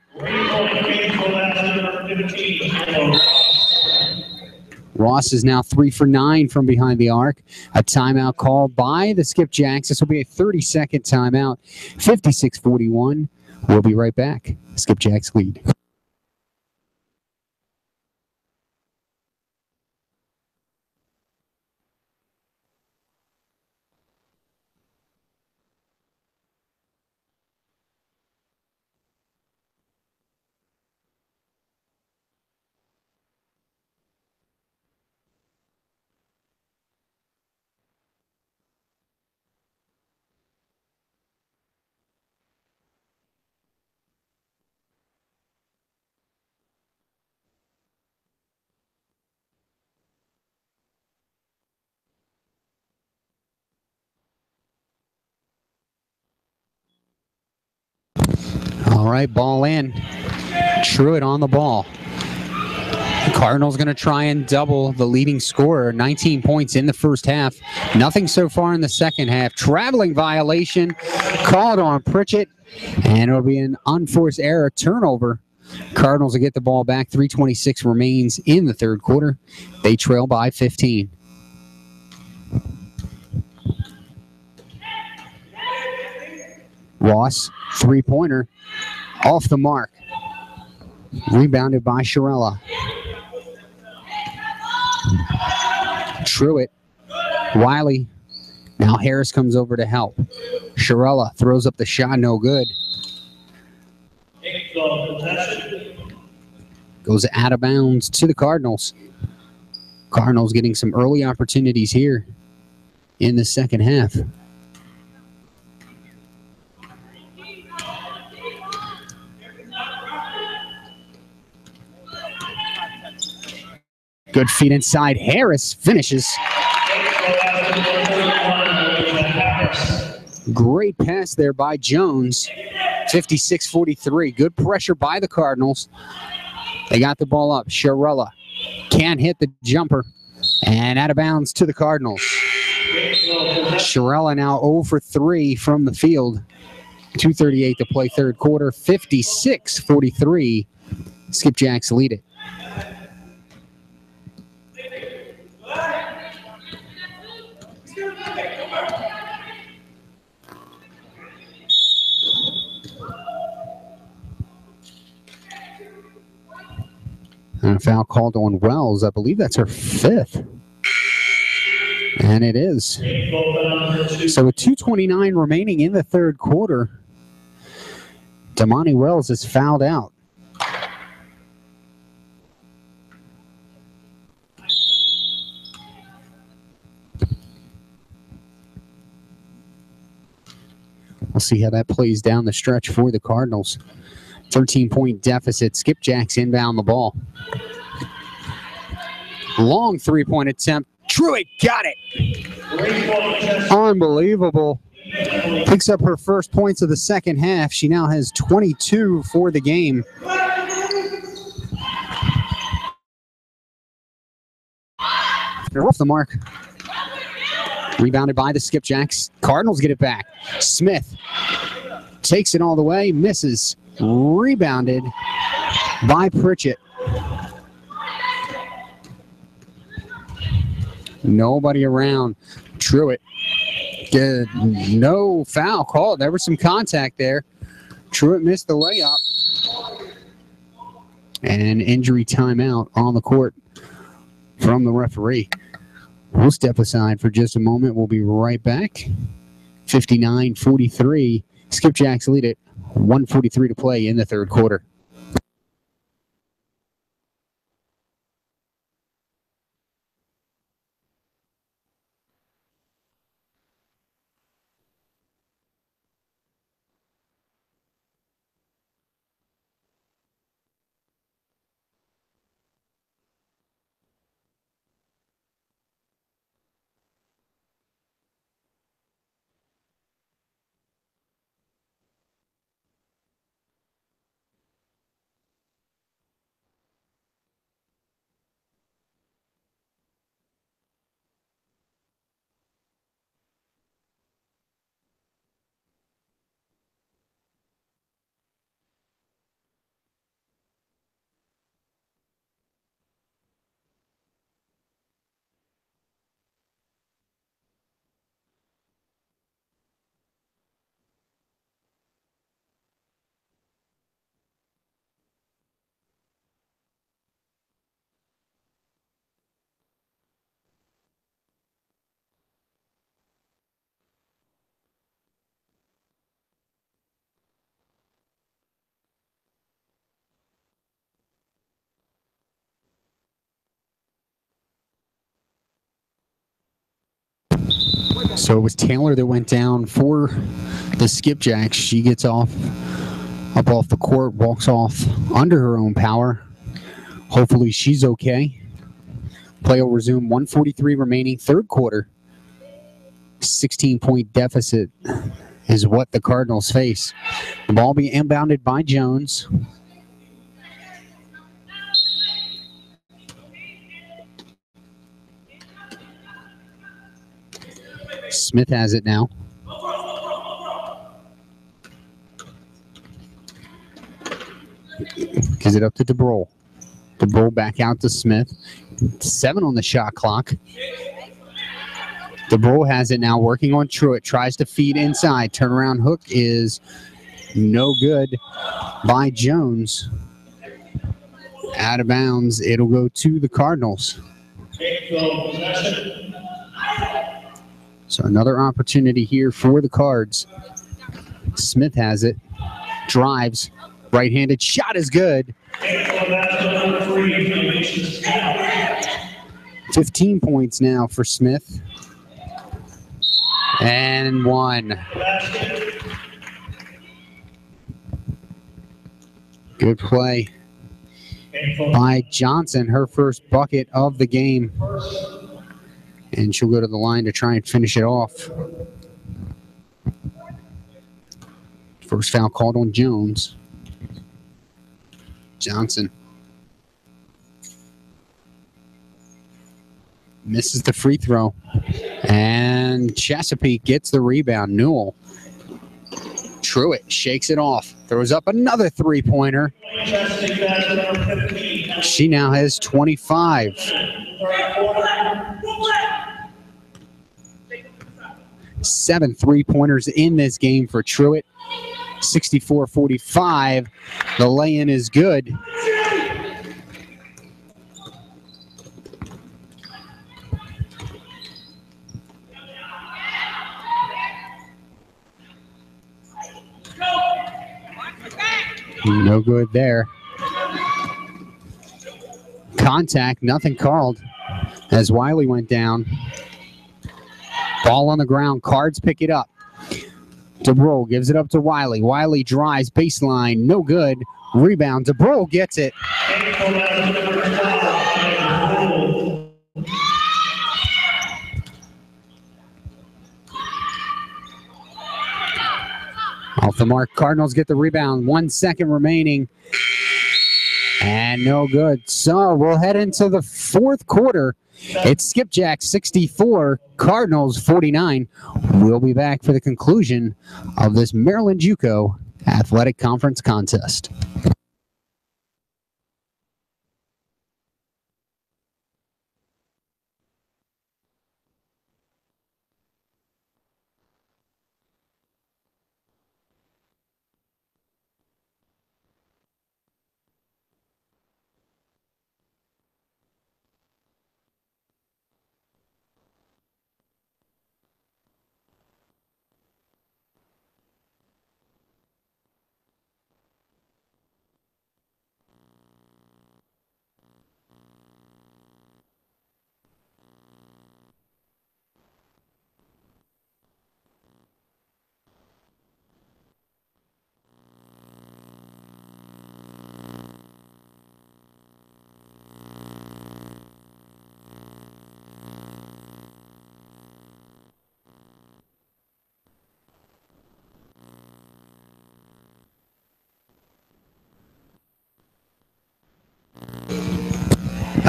[SPEAKER 1] Ross is now 3 for 9 from behind the arc. A timeout called by the Skipjacks. This will be a 30-second timeout. 56-41. We'll be right back. Skipjacks lead. right, ball in. Truitt on the ball. The Cardinals going to try and double the leading scorer. 19 points in the first half. Nothing so far in the second half. Traveling violation called on Pritchett, and it'll be an unforced error turnover. Cardinals will get the ball back. 3:26 remains in the third quarter. They trail by 15. Ross, three-pointer, off the mark. Rebounded by Shirella. Truitt. Wiley. Now Harris comes over to help. Shirella throws up the shot, no good. Goes out of bounds to the Cardinals. Cardinals getting some early opportunities here in the second half. Good feed inside. Harris finishes. Great pass there by Jones. 56-43. Good pressure by the Cardinals. They got the ball up. Shirella can't hit the jumper. And out of bounds to the Cardinals. Shirella now 0 for 3 from the field. 2:38 to play third quarter. 56-43. Skipjacks lead it. And a foul called on Wells. I believe that's her fifth. And it is. So with 2:29 remaining in the third quarter, Damani Wells is fouled out. We'll see how that plays down the stretch for the Cardinals. 13-point deficit. Skipjacks inbound the ball. Long three-point attempt. Truitt got it. Unbelievable. Picks up her first points of the second half. She now has 22 for the game. They're off the mark. Rebounded by the Skipjacks. Cardinals get it back. Smith takes it all the way, misses. Rebounded by Pritchett. Nobody around. Truitt. Good. No foul called. There was some contact there. Truitt missed the layup. And injury timeout on the court from the referee. We'll step aside for just a moment. We'll be right back. 59-43. Skipjacks lead it. 1:43 to play in the third quarter. So it was Taylor that went down for the Skipjacks. She gets up off the court, walks off under her own power. Hopefully she's okay. Play will resume. 1:43 remaining, third quarter. 16-point deficit is what the Cardinals face. The ball being inbounded by Jones. Smith has it now. Gives it up to DeBroll. DeBroll back out to Smith. 7 on the shot clock. DeBroll has it now, working on Truitt. Tries to feed inside. Turnaround hook is no good by Jones. Out of bounds. It'll go to the Cardinals. So another opportunity here for the Cards. Smith has it. Drives. Right-handed shot is good. 15 points now for Smith. And 1. Good play by Johnson, her first bucket of the game. And she'll go to the line to try and finish it off. First foul called on Jones. Johnson misses the free throw. And Chesapeake gets the rebound. Newell. Truitt shakes it off. Throws up another three-pointer. She now has 25. 7 three-pointers in this game for Truitt. 64-45. The lay-in is good. No good there. Contact, nothing called as Wiley went down. Ball on the ground. Cards pick it up. DeBroll gives it up to Wiley. Wiley drives baseline. No good. Rebound. DeBroll gets it. Off the mark. Cardinals get the rebound. 1 second remaining. And no good. So we'll head into the fourth quarter. It's Skipjacks 64, Cardinals 49. We'll be back for the conclusion of this Maryland JUCO Athletic Conference contest.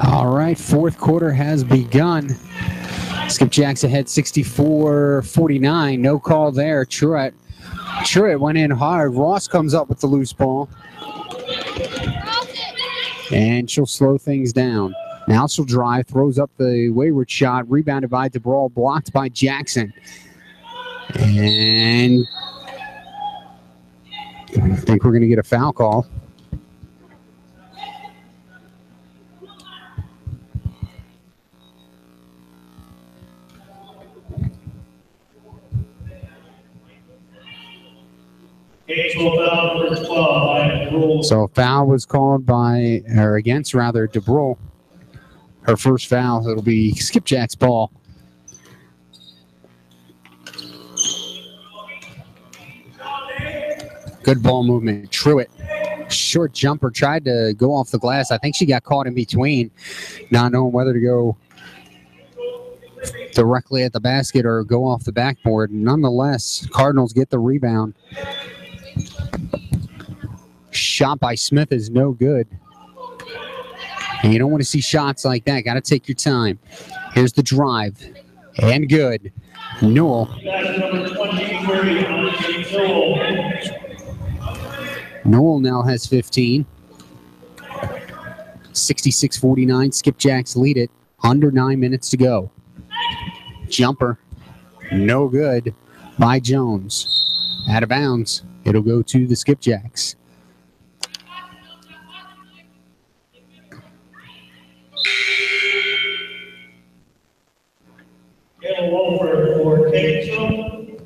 [SPEAKER 1] All right, fourth quarter has begun. Skipjacks ahead 64-49. No call there. Truitt went in hard. Ross comes up with the loose ball. And she'll slow things down. Now she'll drive, throws up the wayward shot, rebounded by DeBroll, blocked by Jackson. And I think we're going to get a foul call. So a foul was called by, or against rather, DeBroll. Her first foul. It'll be Skipjack's ball. Good ball movement. Truitt. Short jumper. Tried to go off the glass. I think she got caught in between, not knowing whether to go directly at the basket or go off the backboard. Nonetheless, Cardinals get the rebound. Shot by Smith is no good. And you don't want to see shots like that. Got to take your time. Here's the drive. And good. Newell.
[SPEAKER 2] That's number 23, Newell.
[SPEAKER 1] Newell now has 15. 66-49. Skipjacks lead it. Under 9 minutes to go. Jumper. No good by Jones. Out of bounds. It'll go to the Skipjacks.
[SPEAKER 2] Yellow over for Catonsville.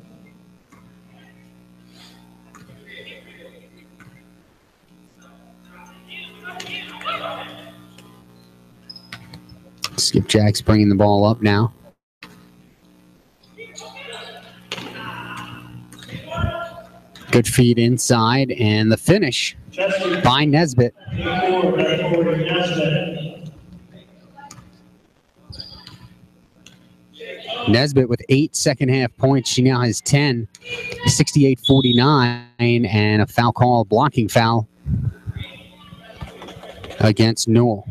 [SPEAKER 1] Skipjacks bringing the ball up now. Good feed inside, and the finish by Nesbitt. Nesbitt with 8 second-half points. She now has 10. 68-49, and a foul call, blocking foul against Newell.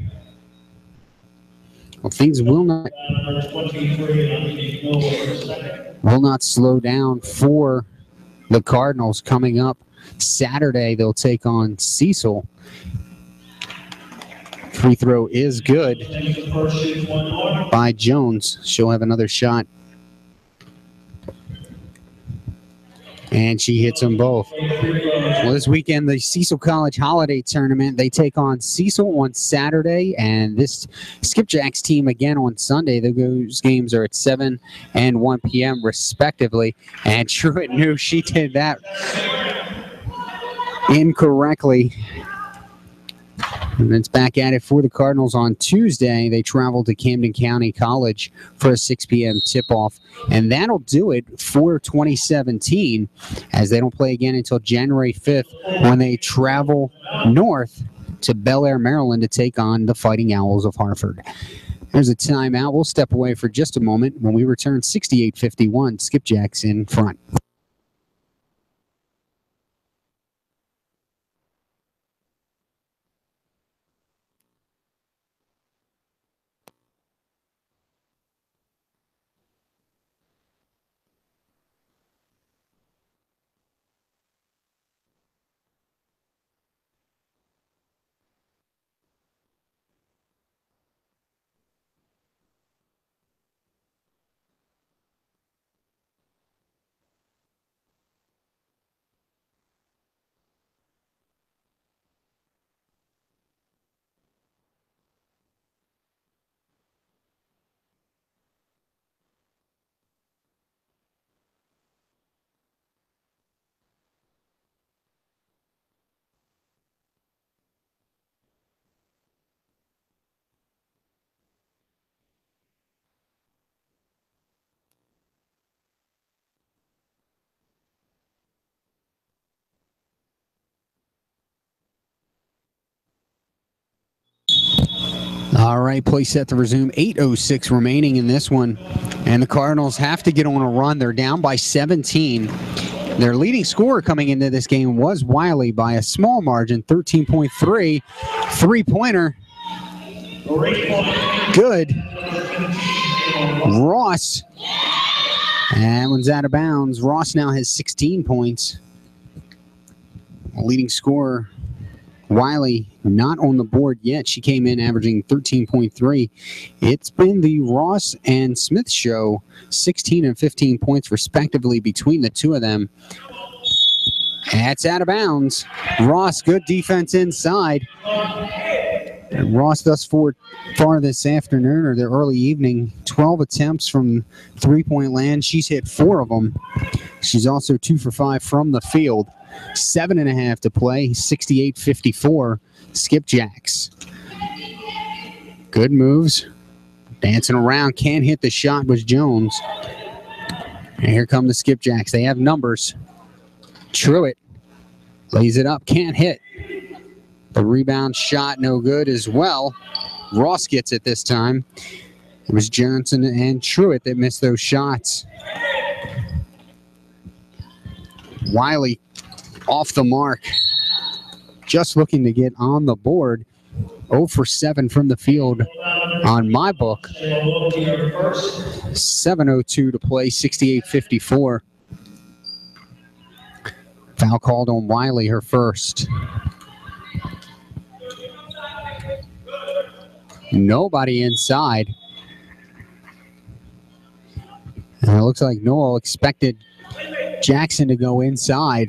[SPEAKER 1] Well, things will not slow down for the Cardinals. Coming up Saturday, they'll take on Cecil. Free throw is good by Jones. She'll have another shot. And she hits them both. Well, this weekend, the Cecil College Holiday Tournament, they take on Cecil on Saturday, and this Skipjacks team again on Sunday. Those games are at 7 and 1 p.m. respectively. And Truett knew she did that incorrectly. And it's back at it for the Cardinals on Tuesday. They travel to Camden County College for a 6 p.m. tip-off. And that'll do it for 2017, as they don't play again until January 5th when they travel north to Bel Air, Maryland to take on the Fighting Owls of Hartford. There's a timeout. We'll step away for just a moment. When we return, 68-51, Skipjacks in front. All right, play set to resume. 8:06 remaining in this one. And the Cardinals have to get on a run. They're down by 17. Their leading scorer coming into this game was Wiley by a small margin, 13.3. Three-pointer. Good. Ross. And that one's out of bounds. Ross now has 16 points. Leading scorer Wiley not on the board yet. She came in averaging 13.3. It's been the Ross and Smith show, 16 and 15 points respectively between the two of them. That's out of bounds. Ross, good defense inside. And Ross thus far this afternoon, or the early evening, 12 attempts from three-point land. She's hit 4 of them. She's also 2 for 5 from the field. 7.5 to play, 68-54, Skipjacks. Good moves. Dancing around, can't hit the shot was Jones. And here come the Skipjacks. They have numbers. Truett lays it up, can't hit. The rebound shot no good as well. Ross gets it this time. It was Johnson and Truitt that missed those shots. Wiley off the mark. Just looking to get on the board. 0 for 7 from the field on my book. 7:02 to play, 68-54. Foul called on Wiley, her first. Nobody inside. And it looks like Noel expected Jackson to go inside.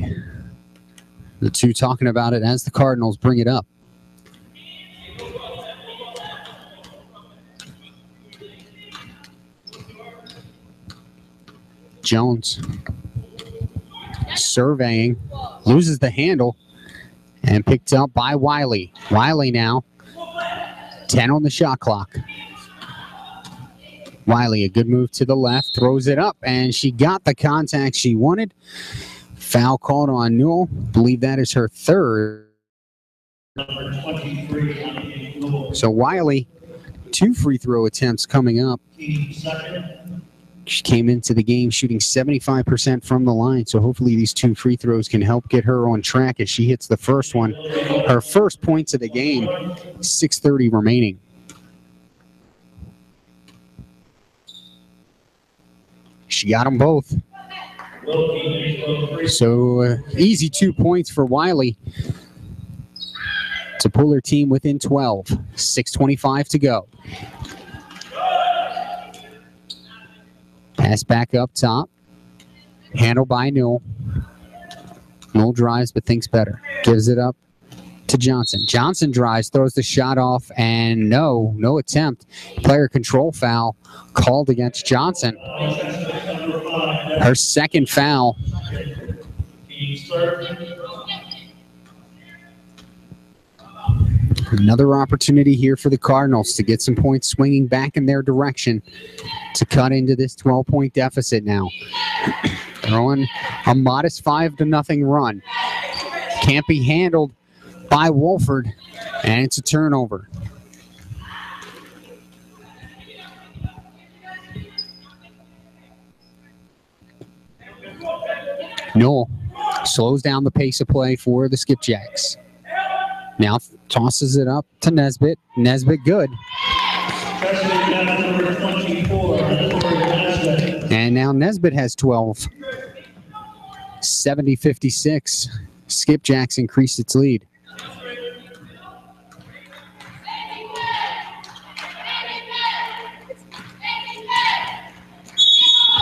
[SPEAKER 1] The two talking about it as the Cardinals bring it up. Jones surveying, loses the handle, and picked up by Wiley. Wiley now, 10 on the shot clock. Wiley, a good move to the left, throws it up, and she got the contact she wanted. Foul called on Newell. Believe that is her third. So Wiley, 2 free throw attempts coming up. She came into the game shooting 75% from the line, so hopefully these 2 free throws can help get her on track as she hits the first one. Her first points of the game, 6:30 remaining. She got them both. So easy 2 points for Wiley to pull her team within 12. 6:25 to go. Pass back up top. Handled by Newell. Newell drives but thinks better. Gives it up to Johnson. Johnson drives, throws the shot off, and no attempt. Player control foul called against Johnson. Her second foul. Another opportunity here for the Cardinals to get some points swinging back in their direction to cut into this 12-point deficit now. Throwing a modest 5-0 run. Can't be handled by Wolford, and it's a turnover. Noel slows down the pace of play for the Skipjacks. Now tosses it up to Nesbitt. Nesbitt good. And now Nesbitt has 12. 70-56. Skipjacks increased its lead.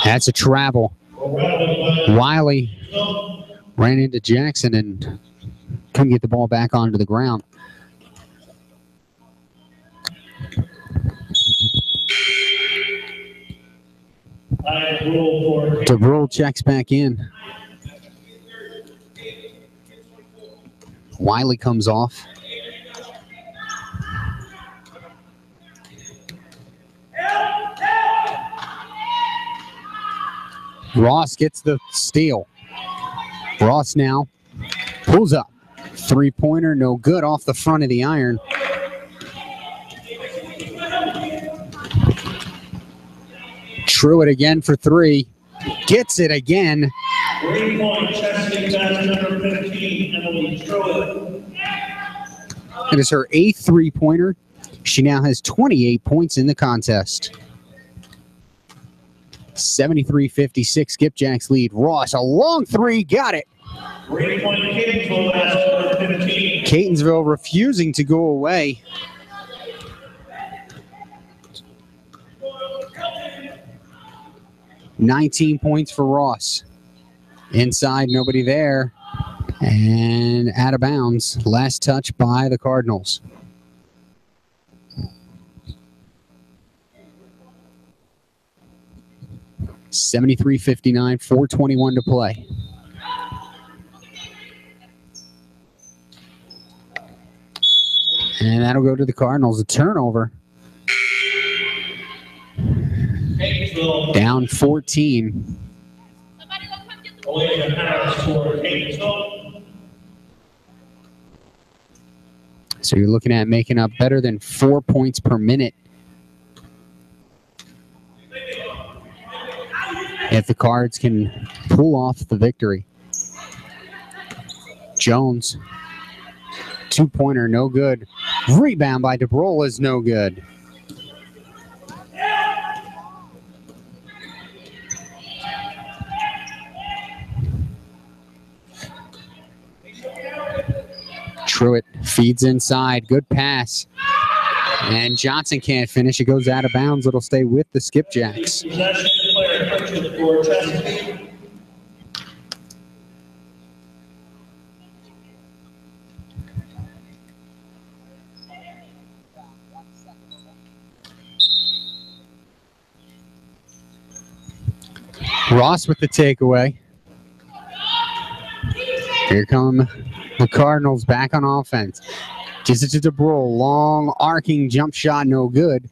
[SPEAKER 1] That's a travel. Wiley ran into Jackson and couldn't get the ball back onto the ground. DeBrule checks back in. Wiley comes off. Ross gets the steal. Ross now pulls up. 3-pointer, no good, off the front of the iron. Truitt again for 3. Gets it again.
[SPEAKER 2] 3-point Chesapeake, number 15, Emily Truitt.
[SPEAKER 1] It is her 8th 3-pointer. She now has 28 points in the contest. 73-56, Skipjacks lead. Ross, a long 3, got it.
[SPEAKER 2] 3-point Catonsville, number 15.
[SPEAKER 1] Catonsville refusing to go away. $19 points for Ross. Inside, nobody there. And out of bounds. Last touch by the Cardinals. $73-59, 4:21 to play. And that'll go to the Cardinals. A turnover. Down 14. So you're looking at making up better than 4 points per minute if the Cards can pull off the victory. Jones, two-pointer, no good. Rebound by DeBrola is no good. Truitt feeds inside, good pass. And Johnson can't finish. It goes out of bounds. It'll stay with the Skipjacks.
[SPEAKER 2] Possession player purchased for Chesapeake.
[SPEAKER 1] Ross with the takeaway. Here come the Cardinals back on offense. Gives it to DeBrola. Long arcing jump shot, no good.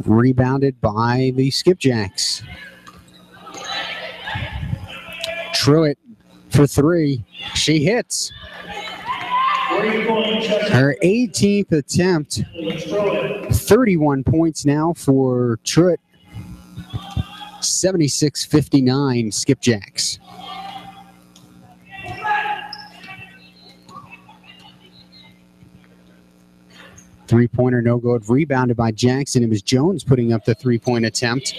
[SPEAKER 1] Rebounded by the Skipjacks. Truitt for three. She hits. Her 18th attempt. 31 points now for Truitt. 76-59 Skipjacks. Three-pointer, no good. Rebounded by Jackson. It was Jones putting up the three-point attempt.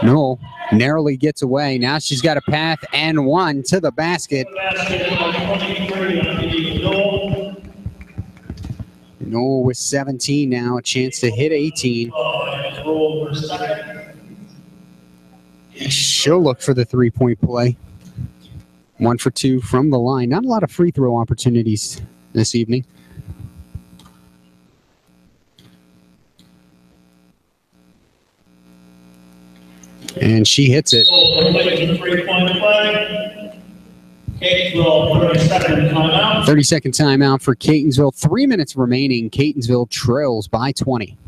[SPEAKER 1] No, narrowly gets away. Now she's got a path and one to the basket. Noel with 17 now, a chance to hit 18. She'll look for the three-point play. 1 for 2 from the line. Not a lot of free throw opportunities this evening. And she hits it. 30-second timeout for Catonsville. 3 minutes remaining. Catonsville trails by 20.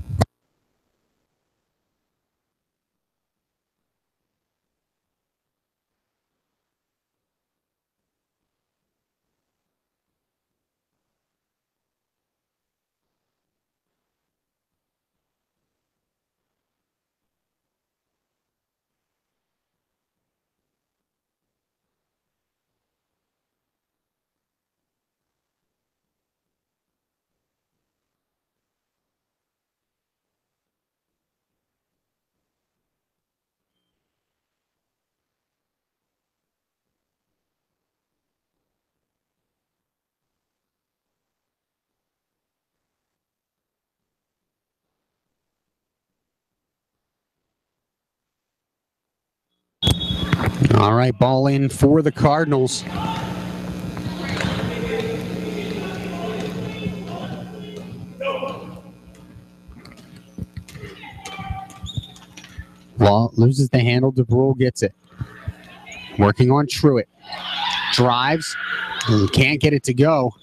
[SPEAKER 1] All right, ball in for the Cardinals. Law loses the handle. DeBrola gets it. Working on Truitt. Drives. Can't get it to go.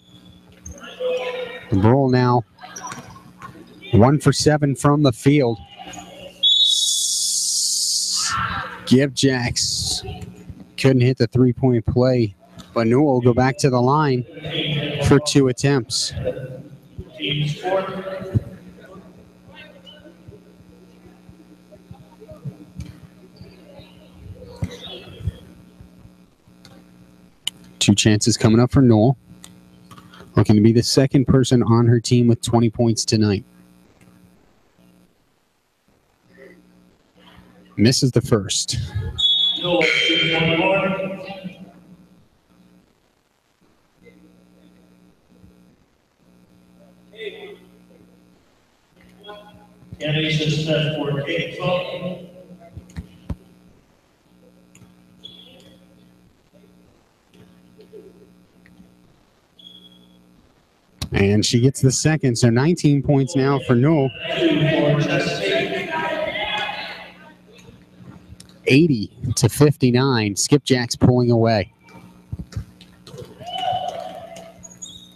[SPEAKER 1] DeBrola now 1 for 7 from the field. Skipjacks couldn't hit the three-point play, but Newell will go back to the line for 2 attempts. Two chances coming up for Newell. Looking to be the second person on her team with 20 points tonight. Misses the first. And she gets the second, so 19 points now for Newell. 80-59. Skipjacks pulling away.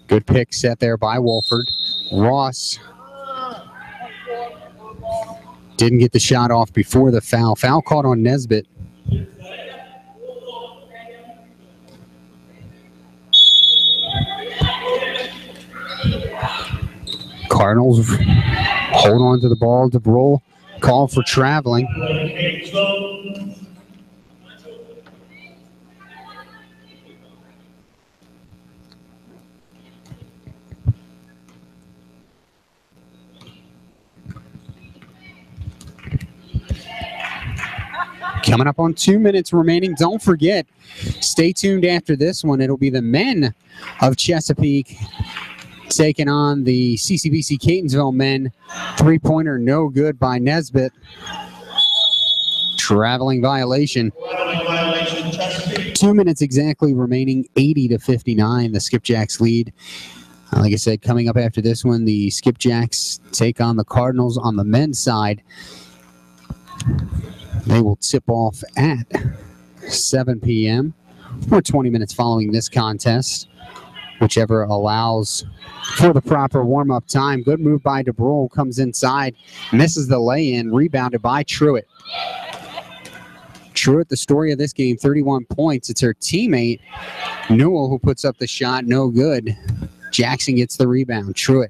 [SPEAKER 1] Good pick set there by Wolford. Ross didn't get the shot off before the foul. Foul caught on Nesbitt. Cardinals hold on to the ball. DeBrola Call for traveling. Coming up on 2 minutes remaining. Don't forget, stay tuned after this one. It'll be the men of Chesapeake taking on the CCBC Catonsville men. Three-pointer no good by Nesbitt. Traveling violation. 2 minutes exactly remaining, 80-59, the Skipjacks lead. Like I said, coming up after this one, the Skipjacks take on the Cardinals on the men's side. They will tip off at 7 p.m. or 20 minutes following this contest, whichever allows for the proper warm-up time. Good move by DeBrol, comes inside, misses the lay-in, rebounded by Truitt. Truitt, the story of this game, 31 points. It's her teammate, Newell, who puts up the shot, no good. Jackson gets the rebound. Truitt.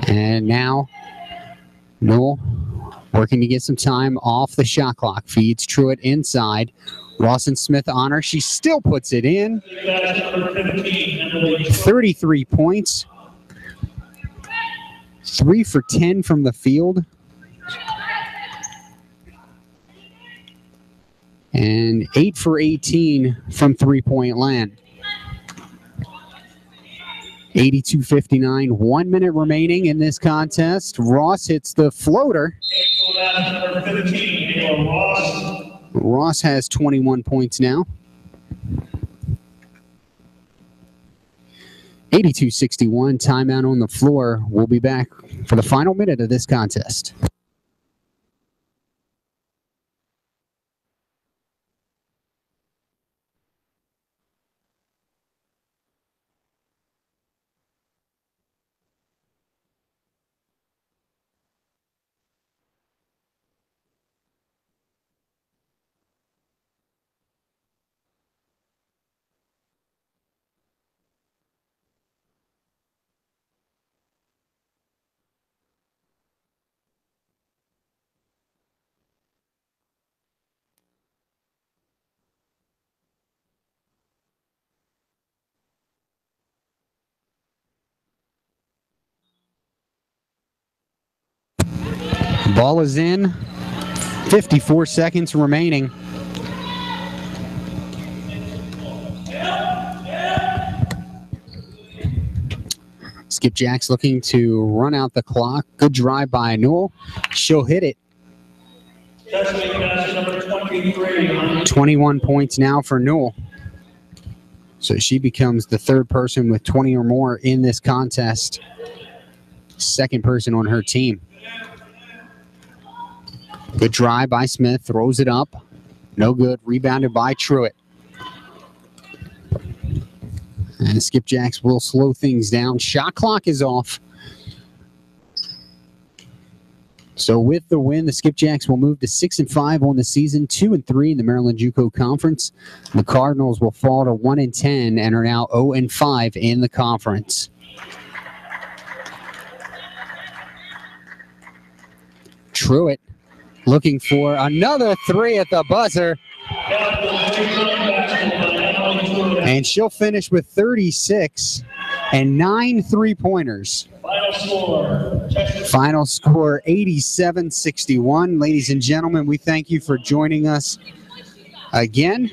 [SPEAKER 1] And now, Newell working to get some time off the shot clock. Feeds Truitt inside. Rawson Smith on her. She still puts it in. 33 points. 3 for 10 from the field. And 8 for 18 from three-point land. 82-59, 1 minute remaining in this contest. Ross hits the floater. Ross has 21 points now. 82-61, timeout on the floor. We'll be back for the final minute of this contest. Ball is in. 54 seconds remaining. Skipjacks looking to run out the clock. Good drive by Newell. She'll hit it. 21 points now for Newell. So she becomes the third person with 20 or more in this contest. Second person on her team. Good drive by Smith, throws it up. No good, rebounded by Truitt. And the Skipjacks will slow things down. Shot clock is off. So with the win, the Skipjacks will move to 6-5 on the season, 2-3 in the Maryland JUCO Conference. The Cardinals will fall to 1-10 and are now 0-5 in the conference. Truitt looking for another three at the buzzer. And she'll finish with 36 and 9 three-pointers. Final score 87-61. Ladies and gentlemen, we thank you for joining us again.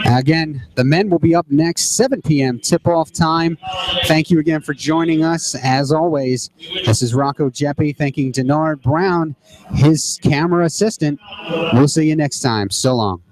[SPEAKER 1] Again, the men will be up next, 7 p.m. tip-off time. Thank you again for joining us. As always, this is Rocco Jeppe thanking Denard Brown, his camera assistant. We'll see you next time. So long.